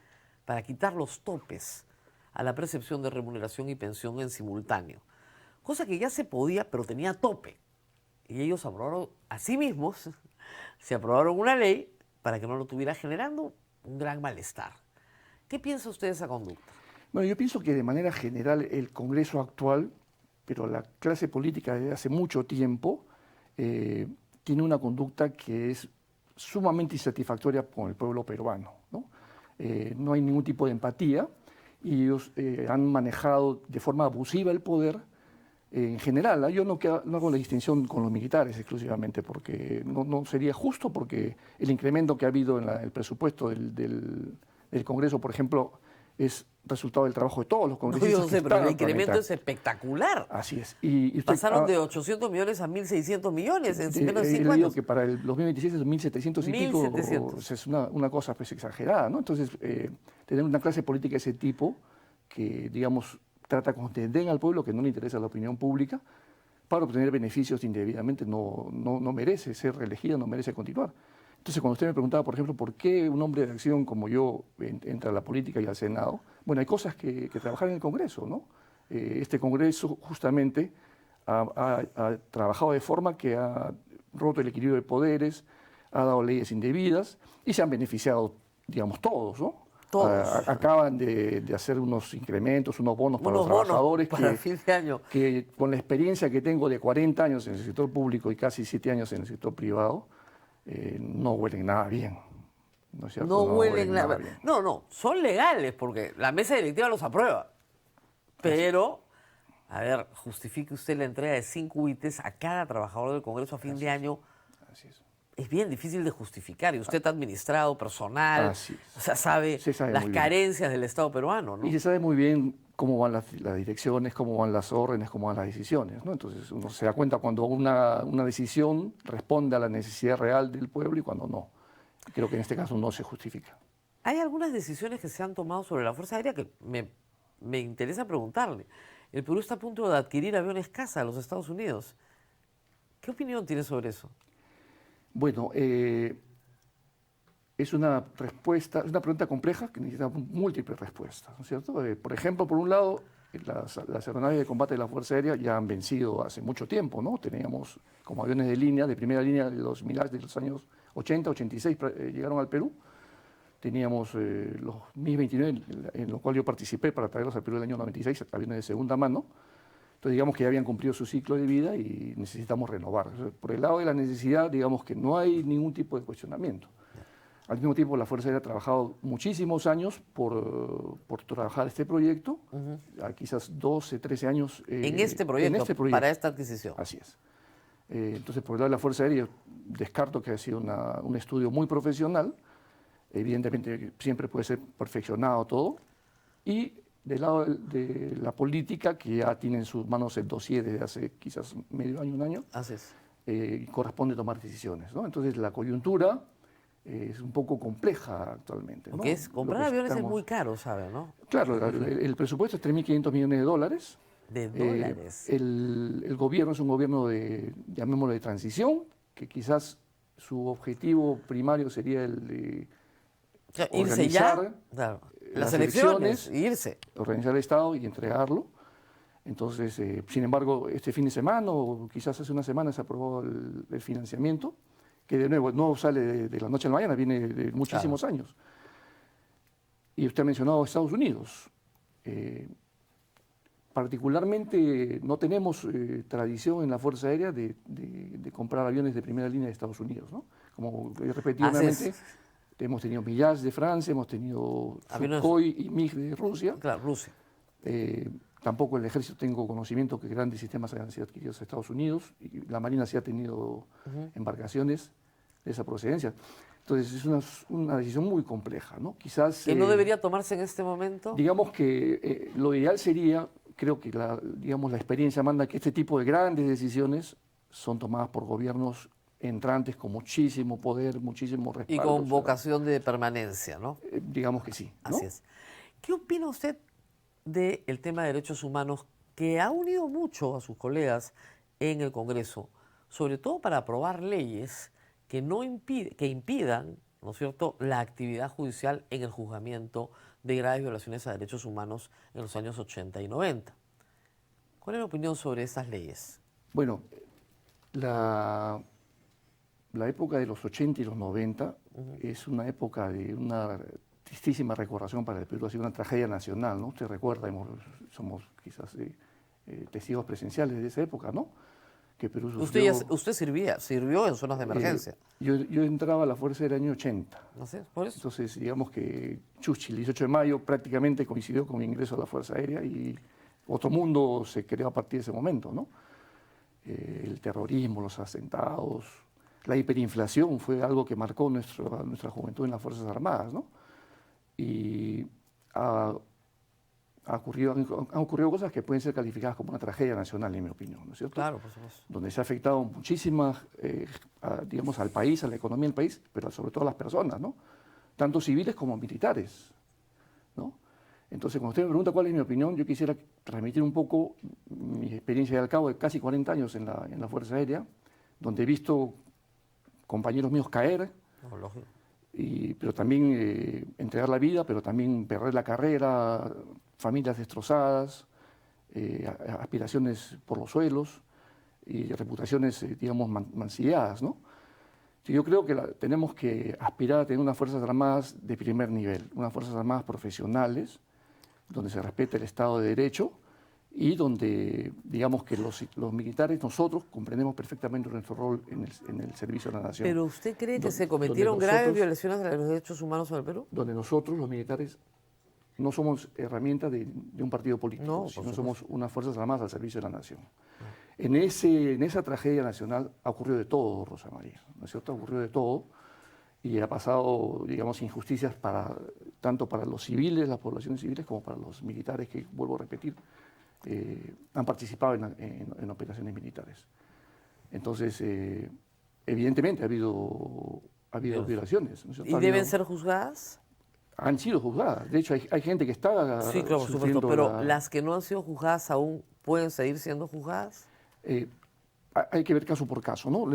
para quitar los topes a la percepción de remuneración y pensión en simultáneo, cosa que ya se podía, pero tenía tope. Y ellos aprobaron a sí mismos, se aprobaron una ley para que no lo estuviera generando un gran malestar. ¿Qué piensa usted de esa conducta? Bueno, yo pienso que de manera general el Congreso actual, pero la clase política desde hace mucho tiempo, tiene una conducta que es sumamente insatisfactoria con el pueblo peruano, ¿no? No hay ningún tipo de empatía y ellos han manejado de forma abusiva el poder en general. Yo no hago la distinción con los militares exclusivamente porque no sería justo, porque el incremento que ha habido en el presupuesto del Congreso, por ejemplo, es resultado del trabajo de todos los congresistas. No, yo sé, pero el incremento es espectacular. Así es. Pasaron de 800 millones a 1.600 millones en menos de 5 años. Digo que para el 2026 es 1.700 y pico, pues es una cosa pues exagerada, ¿no? Entonces, tener una clase política de ese tipo que, digamos, trata con desdén al pueblo, que no le interesa la opinión pública, para obtener beneficios indebidamente, no merece ser reelegida, no merece continuar. Entonces, cuando usted me preguntaba, por ejemplo, por qué un hombre de acción como yo entra a la política y al Senado, bueno, hay cosas que trabajar en el Congreso, ¿no? Este Congreso justamente ha trabajado de forma que ha roto el equilibrio de poderes, ha dado leyes indebidas y se han beneficiado, digamos, todos, ¿no? Todos. Acaban de hacer unos incrementos, unos bonos para Unos los bonos trabajadores para fin de año. que con la experiencia que tengo de 40 años en el sector público y casi 7 años en el sector privado, no huelen nada bien. ¿No es cierto? No huelen nada. bien. No, son legales porque la mesa directiva los aprueba. Pero, a ver, justifique usted la entrega de 5 UITs a cada trabajador del Congreso a fin de año. Así es. Es bien difícil de justificar. Y usted ha administrado personal, Así es. o sea, sabe Se sabe las muy bien. carencias del Estado peruano, ¿no? Y se sabe muy bien cómo van las direcciones, cómo van las órdenes, cómo van las decisiones, ¿no? Entonces uno se da cuenta cuando una decisión responde a la necesidad real del pueblo y cuando no. Creo que en este caso no se justifica. Hay algunas decisiones que se han tomado sobre la Fuerza Aérea que me interesa preguntarle. El Perú está a punto de adquirir aviones caza a los Estados Unidos. ¿Qué opinión tiene sobre eso? Bueno, es una pregunta compleja que necesita múltiples respuestas, ¿no es cierto? Por ejemplo, por un lado, las aeronaves de combate de la Fuerza Aérea ya han vencido hace mucho tiempo, ¿no? Teníamos como aviones de línea, de primera línea de los Mirage de los años 80, 86 llegaron al Perú. Teníamos los Mi-29, en los cuales yo participé para traerlos al Perú el año 96, aviones de segunda mano. Entonces, digamos que ya habían cumplido su ciclo de vida y necesitamos renovar. Por el lado de la necesidad, digamos que no hay ningún tipo de cuestionamiento. Al mismo tiempo, la Fuerza Aérea ha trabajado muchísimos años por trabajar este proyecto, quizás 12, 13 años. En este proyecto, para esta adquisición. Así es. Entonces, por el lado de la Fuerza Aérea, descarto que ha sido un estudio muy profesional. Evidentemente, siempre puede ser perfeccionado todo. Y del lado de la política, que ya tiene en sus manos el dossier desde hace quizás medio año, un año, Así es. corresponde tomar decisiones, ¿no? Entonces, la coyuntura es un poco compleja actualmente, ¿no? Porque comprar aviones es muy caro, ¿sabe? ¿No? Claro, el presupuesto es $3.500 millones de dólares. De dólares. El gobierno es un gobierno llamémoslo de transición, que quizás su objetivo primario sería el de O sea, irse ya, claro, las elecciones, irse. Organizar el Estado y entregarlo. Entonces, sin embargo, este fin de semana o quizás hace una semana se aprobó el financiamiento, que de nuevo no sale de la noche a la mañana, viene de muchísimos años. Y usted ha mencionado Estados Unidos. Particularmente no tenemos tradición en la Fuerza Aérea de comprar aviones de primera línea de Estados Unidos, ¿no? Como he repetido nuevamente, hemos tenido Mirage de Francia, hemos tenido Sukhoi y MiG de Rusia. Claro, Rusia. Tampoco el ejército tengo conocimiento que grandes sistemas hayan sido adquiridos en Estados Unidos y la Marina sí ha tenido embarcaciones de esa procedencia. Entonces es una decisión muy compleja, ¿no? Quizás ¿Que no debería tomarse en este momento? Digamos que lo ideal sería, creo que la experiencia manda que este tipo de grandes decisiones son tomadas por gobiernos entrantes con muchísimo poder, muchísimo respaldo. Y con vocación de permanencia, ¿no? Digamos que sí, ¿no? Así es. ¿Qué opina usted del tema de derechos humanos que ha unido mucho a sus colegas en el Congreso, sobre todo para aprobar leyes que impidan, ¿no es cierto?, la actividad judicial en el juzgamiento de graves violaciones a derechos humanos en los años 80 y 90? ¿Cuál es la opinión sobre estas leyes? Bueno, la época de los 80 y los 90 es una época de una tristísima recordación para el Perú, ha sido una tragedia nacional, ¿no? Usted recuerda, somos quizás testigos presenciales de esa época, ¿no? Que Perú sufrió. Usted sirvió en zonas de emergencia. Yo entraba a la Fuerza del año 80. ¿No sé? ¿Por eso? Entonces, digamos que Chuchi, el 18 de mayo, prácticamente coincidió con mi ingreso a la Fuerza Aérea y otro mundo se creó a partir de ese momento, ¿no? El terrorismo, los atentados, la hiperinflación fue algo que marcó nuestra juventud en las Fuerzas Armadas, ¿no? Y han ocurrido cosas que pueden ser calificadas como una tragedia nacional, en mi opinión, ¿no es cierto? Claro, por supuesto. Donde se ha afectado muchísimas, digamos, al país, a la economía del país, pero sobre todo a las personas, ¿no? Tanto civiles como militares, ¿no? Entonces, cuando usted me pregunta cuál es mi opinión, yo quisiera transmitir un poco mi experiencia al cabo de casi 40 años en la Fuerza Aérea, donde he visto compañeros míos caer, No, lógico. Pero también entregar la vida, pero también perder la carrera, familias destrozadas, aspiraciones por los suelos y reputaciones, digamos, mancilladas, ¿no? Yo creo que tenemos que aspirar a tener unas Fuerzas Armadas de primer nivel, unas Fuerzas Armadas profesionales, donde se respete el Estado de Derecho y donde, digamos, que los militares, nosotros, comprendemos perfectamente nuestro rol en el servicio a la nación. ¿Pero usted cree que se cometieron graves violaciones de los derechos humanos en el Perú? Donde nosotros, los militares, no somos herramientas de un partido político, sino somos unas Fuerzas Armadas al servicio de la nación. En esa tragedia nacional ha ocurrido de todo, Rosa María, ¿no es cierto? Ha ocurrido de todo y ha pasado, digamos, injusticias tanto para los civiles, las poblaciones civiles, como para los militares que, vuelvo a repetir, han participado en operaciones militares. Entonces, evidentemente ha habido violaciones, ¿no es cierto? ¿Y deben ser juzgadas? Han sido juzgadas. De hecho, hay gente que está sí, claro, por supuesto, pero las que no han sido juzgadas aún pueden seguir siendo juzgadas. Hay que ver caso por caso, ¿no?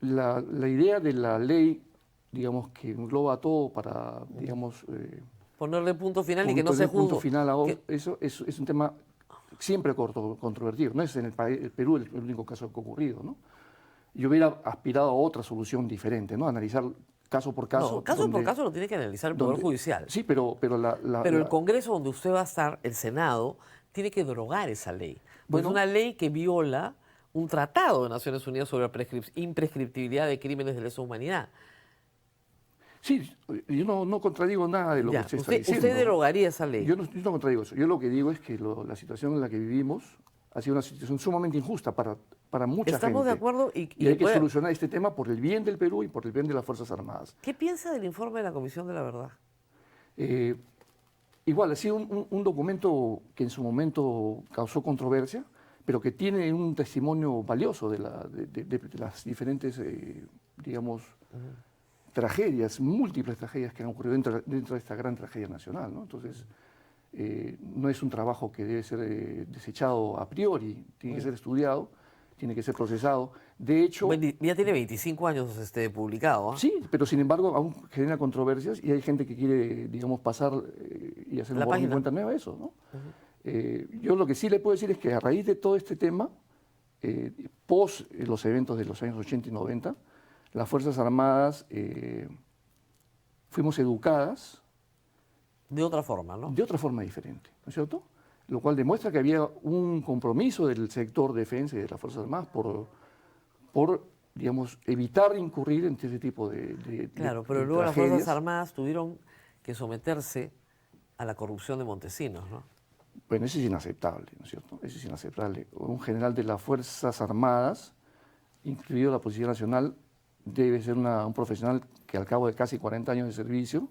La idea de la ley, digamos, que engloba todo para, digamos... ponerle punto final y que no se juzgue. Punto final ahora, eso es un tema siempre controvertido. No es en el Perú el único caso que ha ocurrido, ¿no? Yo hubiera aspirado a otra solución diferente, ¿no? Analizar caso por caso. No, caso por caso lo tiene que analizar el Poder Judicial. Sí, pero el Congreso donde usted va a estar, el Senado, tiene que derogar esa ley. Pues es una ley que viola un tratado de Naciones Unidas sobre la imprescriptibilidad de crímenes de lesa humanidad. Sí, yo no contradigo nada de lo que usted está diciendo. ¿Usted derogaría esa ley? Yo no contradigo eso. Yo lo que digo es que la situación en la que vivimos ha sido una situación sumamente injusta para mucha gente. Estamos de acuerdo. Y hay que solucionar este tema por el bien del Perú y por el bien de las Fuerzas Armadas. ¿Qué piensa del informe de la Comisión de la Verdad? Igual, ha sido un documento que en su momento causó controversia, pero que tiene un testimonio valioso de las diferentes, digamos, tragedias, múltiples tragedias que han ocurrido dentro de esta gran tragedia nacional, ¿no? Entonces, no es un trabajo que debe ser desechado a priori, tiene que ser estudiado, tiene que ser procesado. De hecho... Bueno, ya tiene 25 años publicado, ¿eh? Sí, pero sin embargo aún genera controversias y hay gente que quiere, digamos, pasar y hacer un borrón y cuenta nueva eso, ¿no? Yo lo que sí le puedo decir es que a raíz de todo este tema, post los eventos de los años 80 y 90, las Fuerzas Armadas fuimos educadas... De otra forma, ¿no? De otra forma diferente, ¿no es cierto? Lo cual demuestra que había un compromiso del sector defensa y de las Fuerzas Armadas por digamos, evitar incurrir en este tipo de Claro, pero luego las Fuerzas Armadas tuvieron que someterse a la corrupción de Montesinos, ¿no? Bueno, eso es inaceptable, ¿no es cierto? Eso es inaceptable. Un general de las Fuerzas Armadas, incluido la Policía Nacional, debe ser un profesional que al cabo de casi 40 años de servicio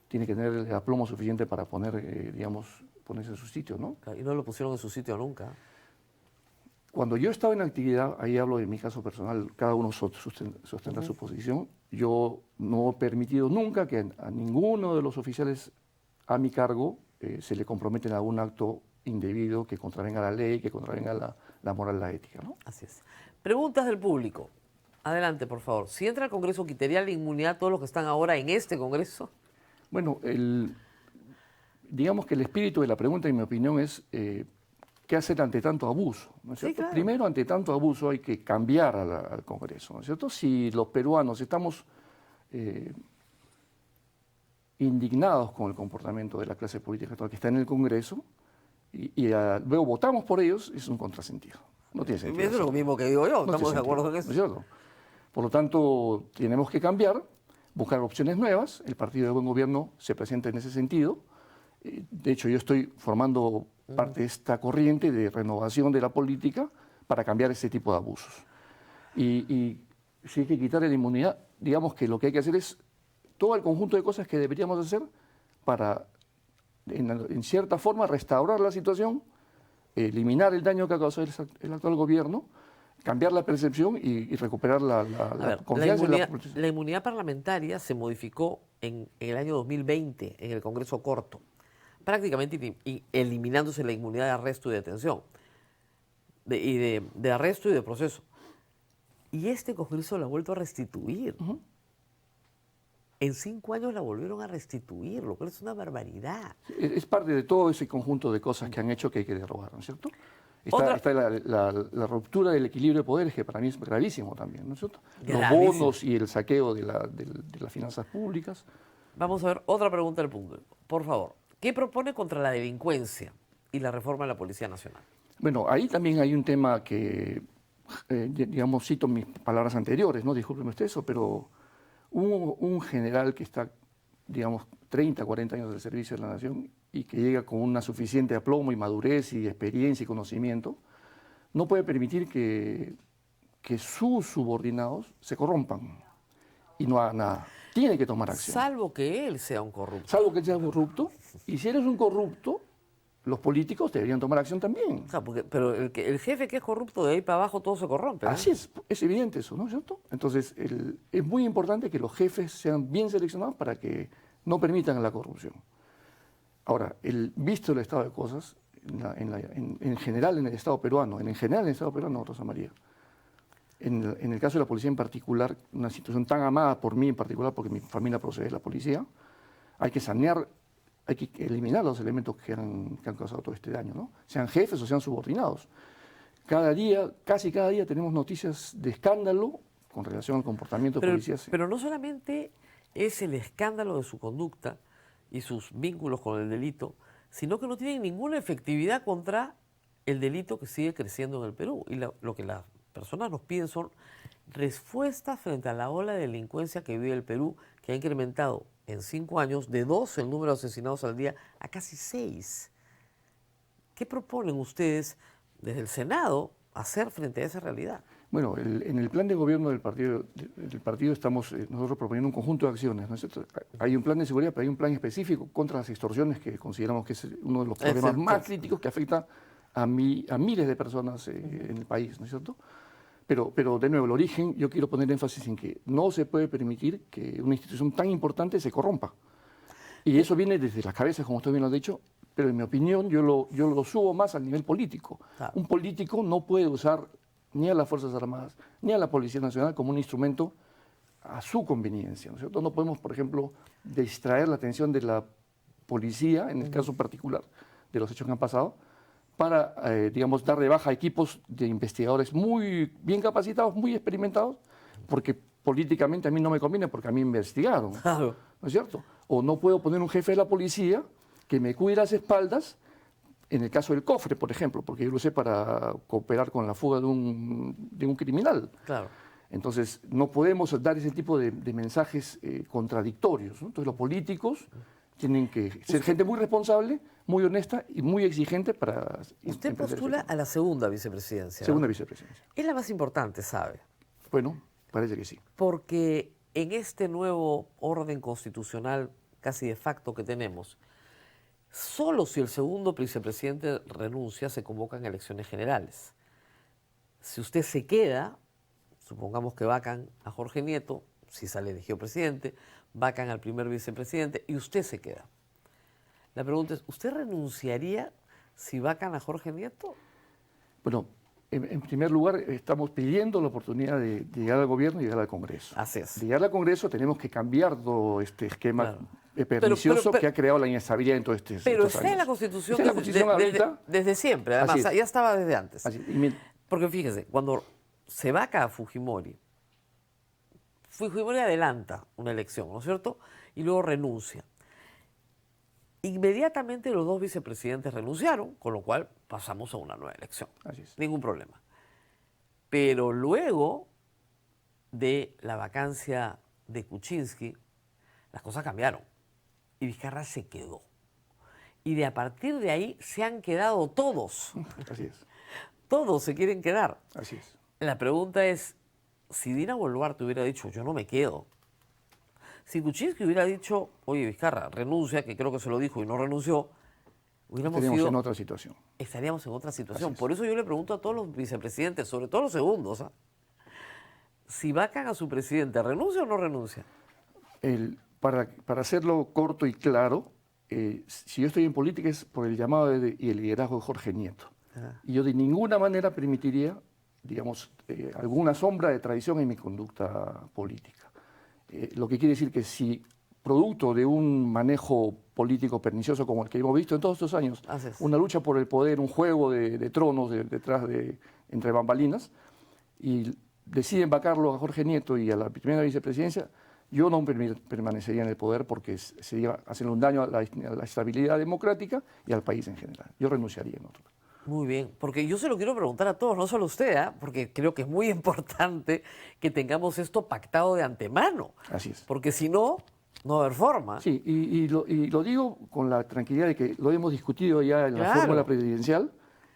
tiene que tener el aplomo suficiente para ponerse en su sitio, ¿no? Y no lo pusieron en su sitio nunca. Cuando yo estaba en actividad, ahí hablo de mi caso personal, cada uno sostendrá su posición, yo no he permitido nunca que a ninguno de los oficiales a mi cargo se le comprometa en algún acto indebido que contravenga la ley, que contravenga la moral, la ética, ¿no? Así es. Preguntas del público. Adelante, por favor. Si entra al Congreso, ¿quitaría la inmunidad a todos los que están ahora en este Congreso? Bueno, digamos que el espíritu de la pregunta, en mi opinión, es qué hacer ante tanto abuso, ¿no es cierto? Sí, claro. Primero, ante tanto abuso hay que cambiar al Congreso, ¿no es cierto? Si los peruanos estamos indignados con el comportamiento de la clase política actual que está en el Congreso y luego votamos por ellos, es un contrasentido. No tiene sentido. Eso es lo mismo que digo yo, no estamos de acuerdo en eso. ¿No es cierto? Por lo tanto, tenemos que cambiar, buscar opciones nuevas. El Partido de Buen Gobierno se presenta en ese sentido. De hecho, yo estoy formando parte de esta corriente de renovación de la política para cambiar este tipo de abusos. Y si hay que quitar la inmunidad, digamos que lo que hay que hacer es todo el conjunto de cosas que deberíamos hacer para, en cierta forma, restaurar la situación, eliminar el daño que ha causado el actual gobierno, cambiar la percepción y recuperar la confianza en la política. La inmunidad parlamentaria se modificó en el año 2020 en el Congreso Corto, prácticamente eliminándose la inmunidad de arresto y detención, de arresto y de proceso. Y este Congreso la ha vuelto a restituir. En 5 años la volvieron a restituir, lo cual es una barbaridad. Es parte de todo ese conjunto de cosas que han hecho que hay que derrogar, ¿no es cierto? Otra- Está la ruptura del equilibrio de poderes, que para mí es gravísimo también, ¿no es cierto? Gravísimo. Los bonos y el saqueo de las finanzas públicas. Vamos a ver otra pregunta del público. Por favor, ¿qué propone contra la delincuencia y la reforma de la Policía Nacional? Bueno, ahí también hay un tema que, digamos, cito mis palabras anteriores, ¿no? Discúlpeme usted eso, pero un general que está, digamos, 30, 40 años de servicio de la nación y que llega con una suficiente aplomo y madurez y experiencia y conocimiento, no puede permitir que sus subordinados se corrompan y no hagan nada. Tiene que tomar acción. Salvo que él sea un corrupto. Salvo que sea corrupto, y si eres un corrupto, los políticos deberían tomar acción también. O sea, pero el jefe que es corrupto, de ahí para abajo todo se corrompe, ¿no? Así es evidente eso, ¿no es cierto? Entonces, es muy importante que los jefes sean bien seleccionados para que no permitan la corrupción. Ahora, visto el estado de cosas, en general en el Estado peruano, Rosa María, en el caso de la policía en particular, una situación tan amada por mí en particular, porque mi familia procede de la policía, hay que sanear, hay que eliminar los elementos que han causado todo este daño, ¿no? Sean jefes o sean subordinados. Casi cada día tenemos noticias de escándalo con relación al comportamiento de policías. Pero no solamente es el escándalo de su conducta y sus vínculos con el delito, sino que no tienen ninguna efectividad contra el delito que sigue creciendo en el Perú. Y lo que las personas nos piden son respuestas frente a la ola de delincuencia que vive el Perú, que ha incrementado en 5 años de 12 el número de asesinados al día a casi 6. ¿Qué proponen ustedes desde el Senado hacer frente a esa realidad? Bueno, en el plan de gobierno del partido estamos nosotros proponiendo un conjunto de acciones, ¿no es cierto? Hay un plan de seguridad, pero hay un plan específico contra las extorsiones que consideramos que es uno de los problemas más críticos que afecta a miles de personas en el país, ¿no es cierto? Pero de nuevo, el origen, yo quiero poner énfasis en que no se puede permitir que una institución tan importante se corrompa. Y eso viene desde las cabezas, como usted bien lo ha dicho, pero en mi opinión yo lo subo más al nivel político. Claro. Un político no puede usar ni a las Fuerzas Armadas ni a la Policía Nacional como un instrumento a su conveniencia, ¿no es cierto? No podemos, por ejemplo, distraer la atención de la policía, en el caso particular de los hechos que han pasado, para, digamos, dar de baja a equipos de investigadores muy bien capacitados, muy experimentados, porque políticamente a mí no me conviene, porque a mí me investigaron, Claro. ¿no es cierto? O no puedo poner un jefe de la policía que me cuide las espaldas, en el caso del cofre, por ejemplo, porque yo lo usé para cooperar con la fuga de un criminal. Claro. Entonces, no podemos dar ese tipo de mensajes contradictorios, ¿no? Entonces, los políticos tienen que ser gente muy responsable, muy honesta y muy exigente para... Usted postula a la segunda vicepresidencia, ¿no? Segunda vicepresidencia. Es la más importante, ¿sabe? Bueno, parece que sí. Porque en este nuevo orden constitucional casi de facto que tenemos, solo si el segundo vicepresidente renuncia se convocan elecciones generales. Si usted se queda, supongamos que vacan a Jorge Nieto, si sale elegido presidente, vacan al primer vicepresidente y usted se queda. La pregunta es, ¿usted renunciaría si vacan a Jorge Nieto? Bueno, en primer lugar, estamos pidiendo la oportunidad de llegar al gobierno y llegar al Congreso. Así es. De llegar al Congreso tenemos que cambiar todo este esquema Claro. pernicioso pero- que ha creado la inestabilidad en todo este Pero estos está en la años. Constitución, Está en la Constitución ahorita. desde siempre, además, Así es. ya estaba desde antes. Así, Porque fíjese, cuando se vaca a Fujimori adelanta una elección, ¿no es cierto? Y luego renuncia. Inmediatamente los dos vicepresidentes renunciaron, con lo cual pasamos a una nueva elección. Así es. Ningún problema. Pero luego de la vacancia de Kuczynski, las cosas cambiaron. Y Vizcarra se quedó. Y de a partir de ahí se han quedado todos. Así es. Todos se quieren quedar. Así es. La pregunta es, si Dina Boluarte hubiera dicho, yo no me quedo. Si Kuczynski hubiera dicho, oye, Vizcarra, renuncia, que creo que se lo dijo y no renunció, Estaríamos en otra situación. estaríamos en otra situación. Así es. Por eso yo le pregunto a todos los vicepresidentes, sobre todo los segundos, ¿ah? Si vacan a su presidente, ¿renuncia o no renuncia? Para hacerlo corto y claro, si yo estoy en política es por el llamado y el liderazgo de Jorge Nieto. Ajá. Y yo de ninguna manera permitiría, digamos, alguna sombra de traición en mi conducta política. Lo que quiere decir que si, producto de un manejo político pernicioso como el que hemos visto en todos estos años, una lucha por el poder, un juego de tronos entre bambalinas, y deciden vacarlo a Jorge Nieto y a la primera vicepresidencia, yo no permanecería en el poder porque sería hacerle un daño a la estabilidad democrática y al país en general. Yo renunciaría en otro. Muy bien, porque yo se lo quiero preguntar a todos, no solo a usted, porque creo que es muy importante que tengamos esto pactado de antemano. Así es. Porque si no, no va a haber forma. Sí, y lo digo con la tranquilidad de que lo hemos discutido ya en la fórmula presidencial,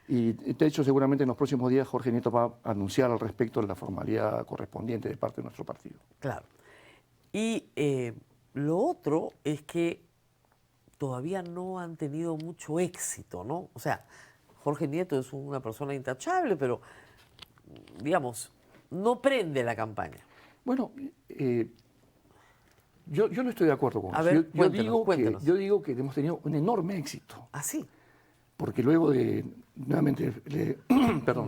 y de hecho seguramente en los próximos días Jorge Nieto va a anunciar al respecto la formalidad correspondiente de parte de nuestro partido. Claro. Y lo otro es que todavía no han tenido mucho éxito, ¿no? O sea, Jorge Nieto es una persona intachable, pero, digamos, no prende la campaña. Bueno, yo no estoy de acuerdo con eso. A ver, cuéntenos. Yo digo que hemos tenido un enorme éxito. ¿Ah, sí? Porque luego de, nuevamente,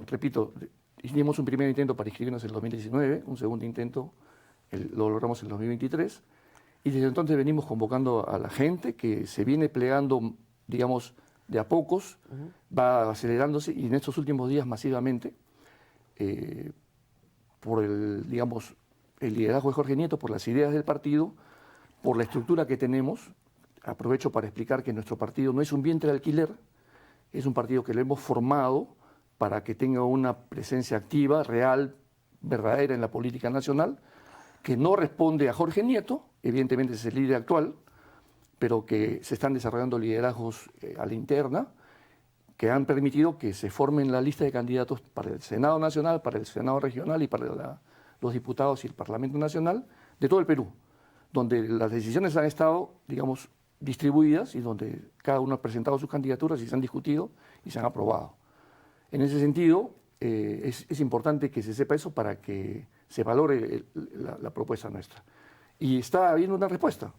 repito, hicimos un primer intento para inscribirnos en el 2019, un segundo intento lo logramos en el 2023, y desde entonces venimos convocando a la gente que se viene plegando, digamos, de a pocos, va acelerándose, y en estos últimos días masivamente, por el liderazgo de Jorge Nieto, por las ideas del partido, por la estructura que tenemos. Aprovecho para explicar que nuestro partido no es un vientre de alquiler, es un partido que lo hemos formado para que tenga una presencia activa, real, verdadera en la política nacional, que no responde a Jorge Nieto, evidentemente es el líder actual, pero que se están desarrollando liderazgos a la interna, que han permitido que se formen la lista de candidatos para el Senado Nacional, para el Senado Regional y para los diputados y el Parlamento Nacional de todo el Perú, donde las decisiones han estado, digamos, distribuidas y donde cada uno ha presentado sus candidaturas y se han discutido y se han aprobado. En ese sentido, es importante que se sepa eso para que se valore la propuesta nuestra. Y está habiendo una respuesta.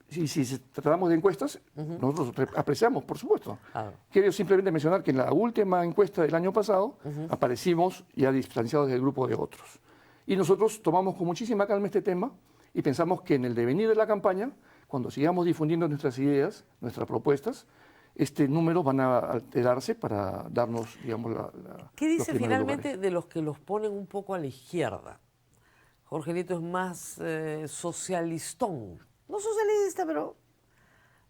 Si tratamos de encuestas, nosotros apreciamos, por supuesto. Quiero simplemente mencionar que en la última encuesta del año pasado aparecimos ya distanciados del grupo de otros. Y nosotros tomamos con muchísima calma este tema y pensamos que en el devenir de la campaña, cuando sigamos difundiendo nuestras ideas, nuestras propuestas, este número van a alterarse para darnos, digamos, ¿Qué dice finalmente lugares. De los que los ponen un poco a la izquierda? Jorge Nieto es más socialistón. No socialista, pero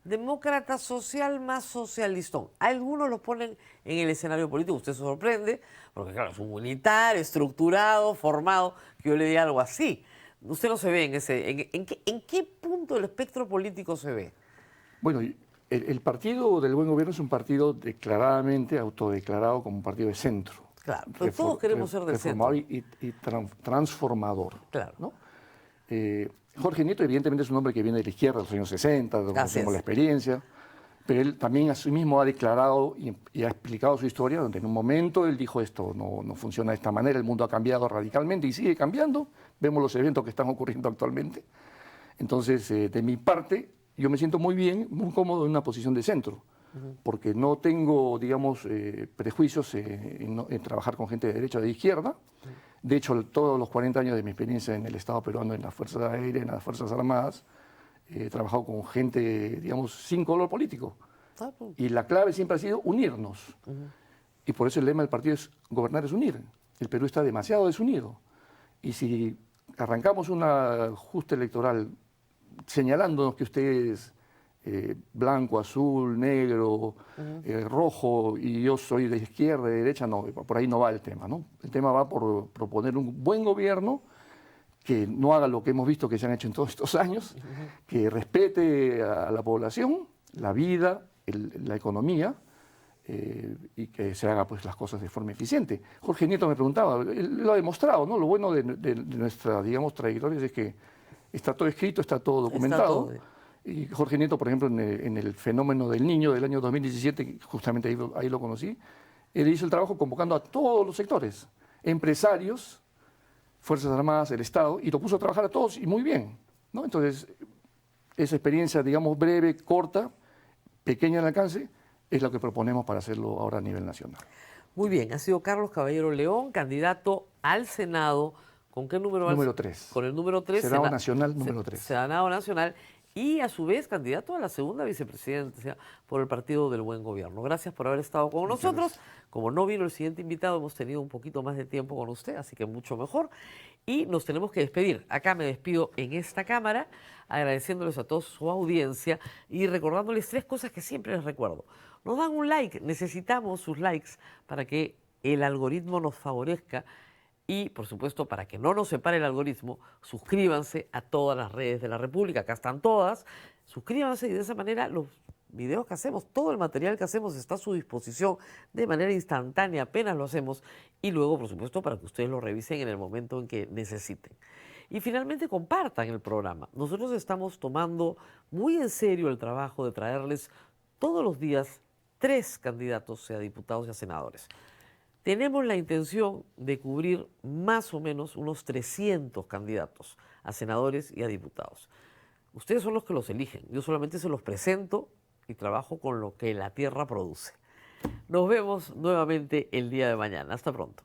demócrata social más socialistón. Algunos los ponen en el escenario político. Usted se sorprende, porque claro, es un militar estructurado, formado, que yo le diga algo así. Usted no se ve en ese... ¿En qué punto del espectro político se ve? Bueno, el Partido del Buen Gobierno es un partido declaradamente autodeclarado como un partido de centro. Claro, pero todos queremos ser del centro. Y transformador. Claro. ¿no? Jorge Nieto evidentemente es un hombre que viene de la izquierda, de los años 60, donde conocemos la experiencia, pero él también a sí mismo ha declarado y ha explicado su historia, donde en un momento él dijo esto no funciona de esta manera, el mundo ha cambiado radicalmente y sigue cambiando, vemos los eventos que están ocurriendo actualmente. Entonces, de mi parte, yo me siento muy bien, muy cómodo en una posición de centro, porque no tengo, digamos, prejuicios en trabajar con gente de derecha o de izquierda. De hecho, todos los 40 años de mi experiencia en el Estado peruano, en las Fuerzas Aéreas, en las Fuerzas Armadas, he trabajado con gente, digamos, sin color político. Y la clave siempre ha sido unirnos. Y por eso el lema del partido es gobernar es unir. El Perú está demasiado desunido. Y si arrancamos una justa electoral señalándonos que ustedes blanco, azul, negro, rojo, y yo soy de izquierda, de derecha, no, por ahí no va el tema, ¿no? El tema va por proponer un buen gobierno que no haga lo que hemos visto que se han hecho en todos estos años, que respete a la población, la vida, la economía, y que se haga pues las cosas de forma eficiente. Jorge Nieto me preguntaba, él lo ha demostrado, ¿no? Lo bueno de nuestra, digamos, trayectoria es que está todo escrito, está todo documentado. Está todo. Y Jorge Nieto, por ejemplo, en el fenómeno del niño del año 2017, justamente ahí lo conocí, él hizo el trabajo convocando a todos los sectores, empresarios, Fuerzas Armadas, el Estado, y lo puso a trabajar a todos y muy bien, ¿no? Entonces, esa experiencia, digamos, breve, corta, pequeña en alcance, es lo que proponemos para hacerlo ahora a nivel nacional. Muy bien, ha sido Carlos Caballero León, candidato al Senado ¿Con qué número? Número 3. Con el número 3. Senado Nacional número 3. Senado Nacional y a su vez candidato a la segunda vicepresidencia por el Partido del Buen Gobierno. Gracias por haber estado con nosotros. Como no vino el siguiente invitado, hemos tenido un poquito más de tiempo con usted, así que mucho mejor. Y nos tenemos que despedir. Acá me despido en esta cámara, agradeciéndoles a todos su audiencia y recordándoles 3 cosas que siempre les recuerdo. Nos dan un like, necesitamos sus likes para que el algoritmo nos favorezca. Y, por supuesto, para que no nos separe el algoritmo, suscríbanse a todas las redes de la República. Acá están todas. Suscríbanse y de esa manera los videos que hacemos, todo el material que hacemos está a su disposición de manera instantánea, apenas lo hacemos. Y luego, por supuesto, para que ustedes lo revisen en el momento en que necesiten. Y finalmente, compartan el programa. Nosotros estamos tomando muy en serio el trabajo de traerles todos los días 3 candidatos, sea diputados y a senadores. Tenemos la intención de cubrir más o menos unos 300 candidatos a senadores y a diputados. Ustedes son los que los eligen. Yo solamente se los presento y trabajo con lo que la tierra produce. Nos vemos nuevamente el día de mañana. Hasta pronto.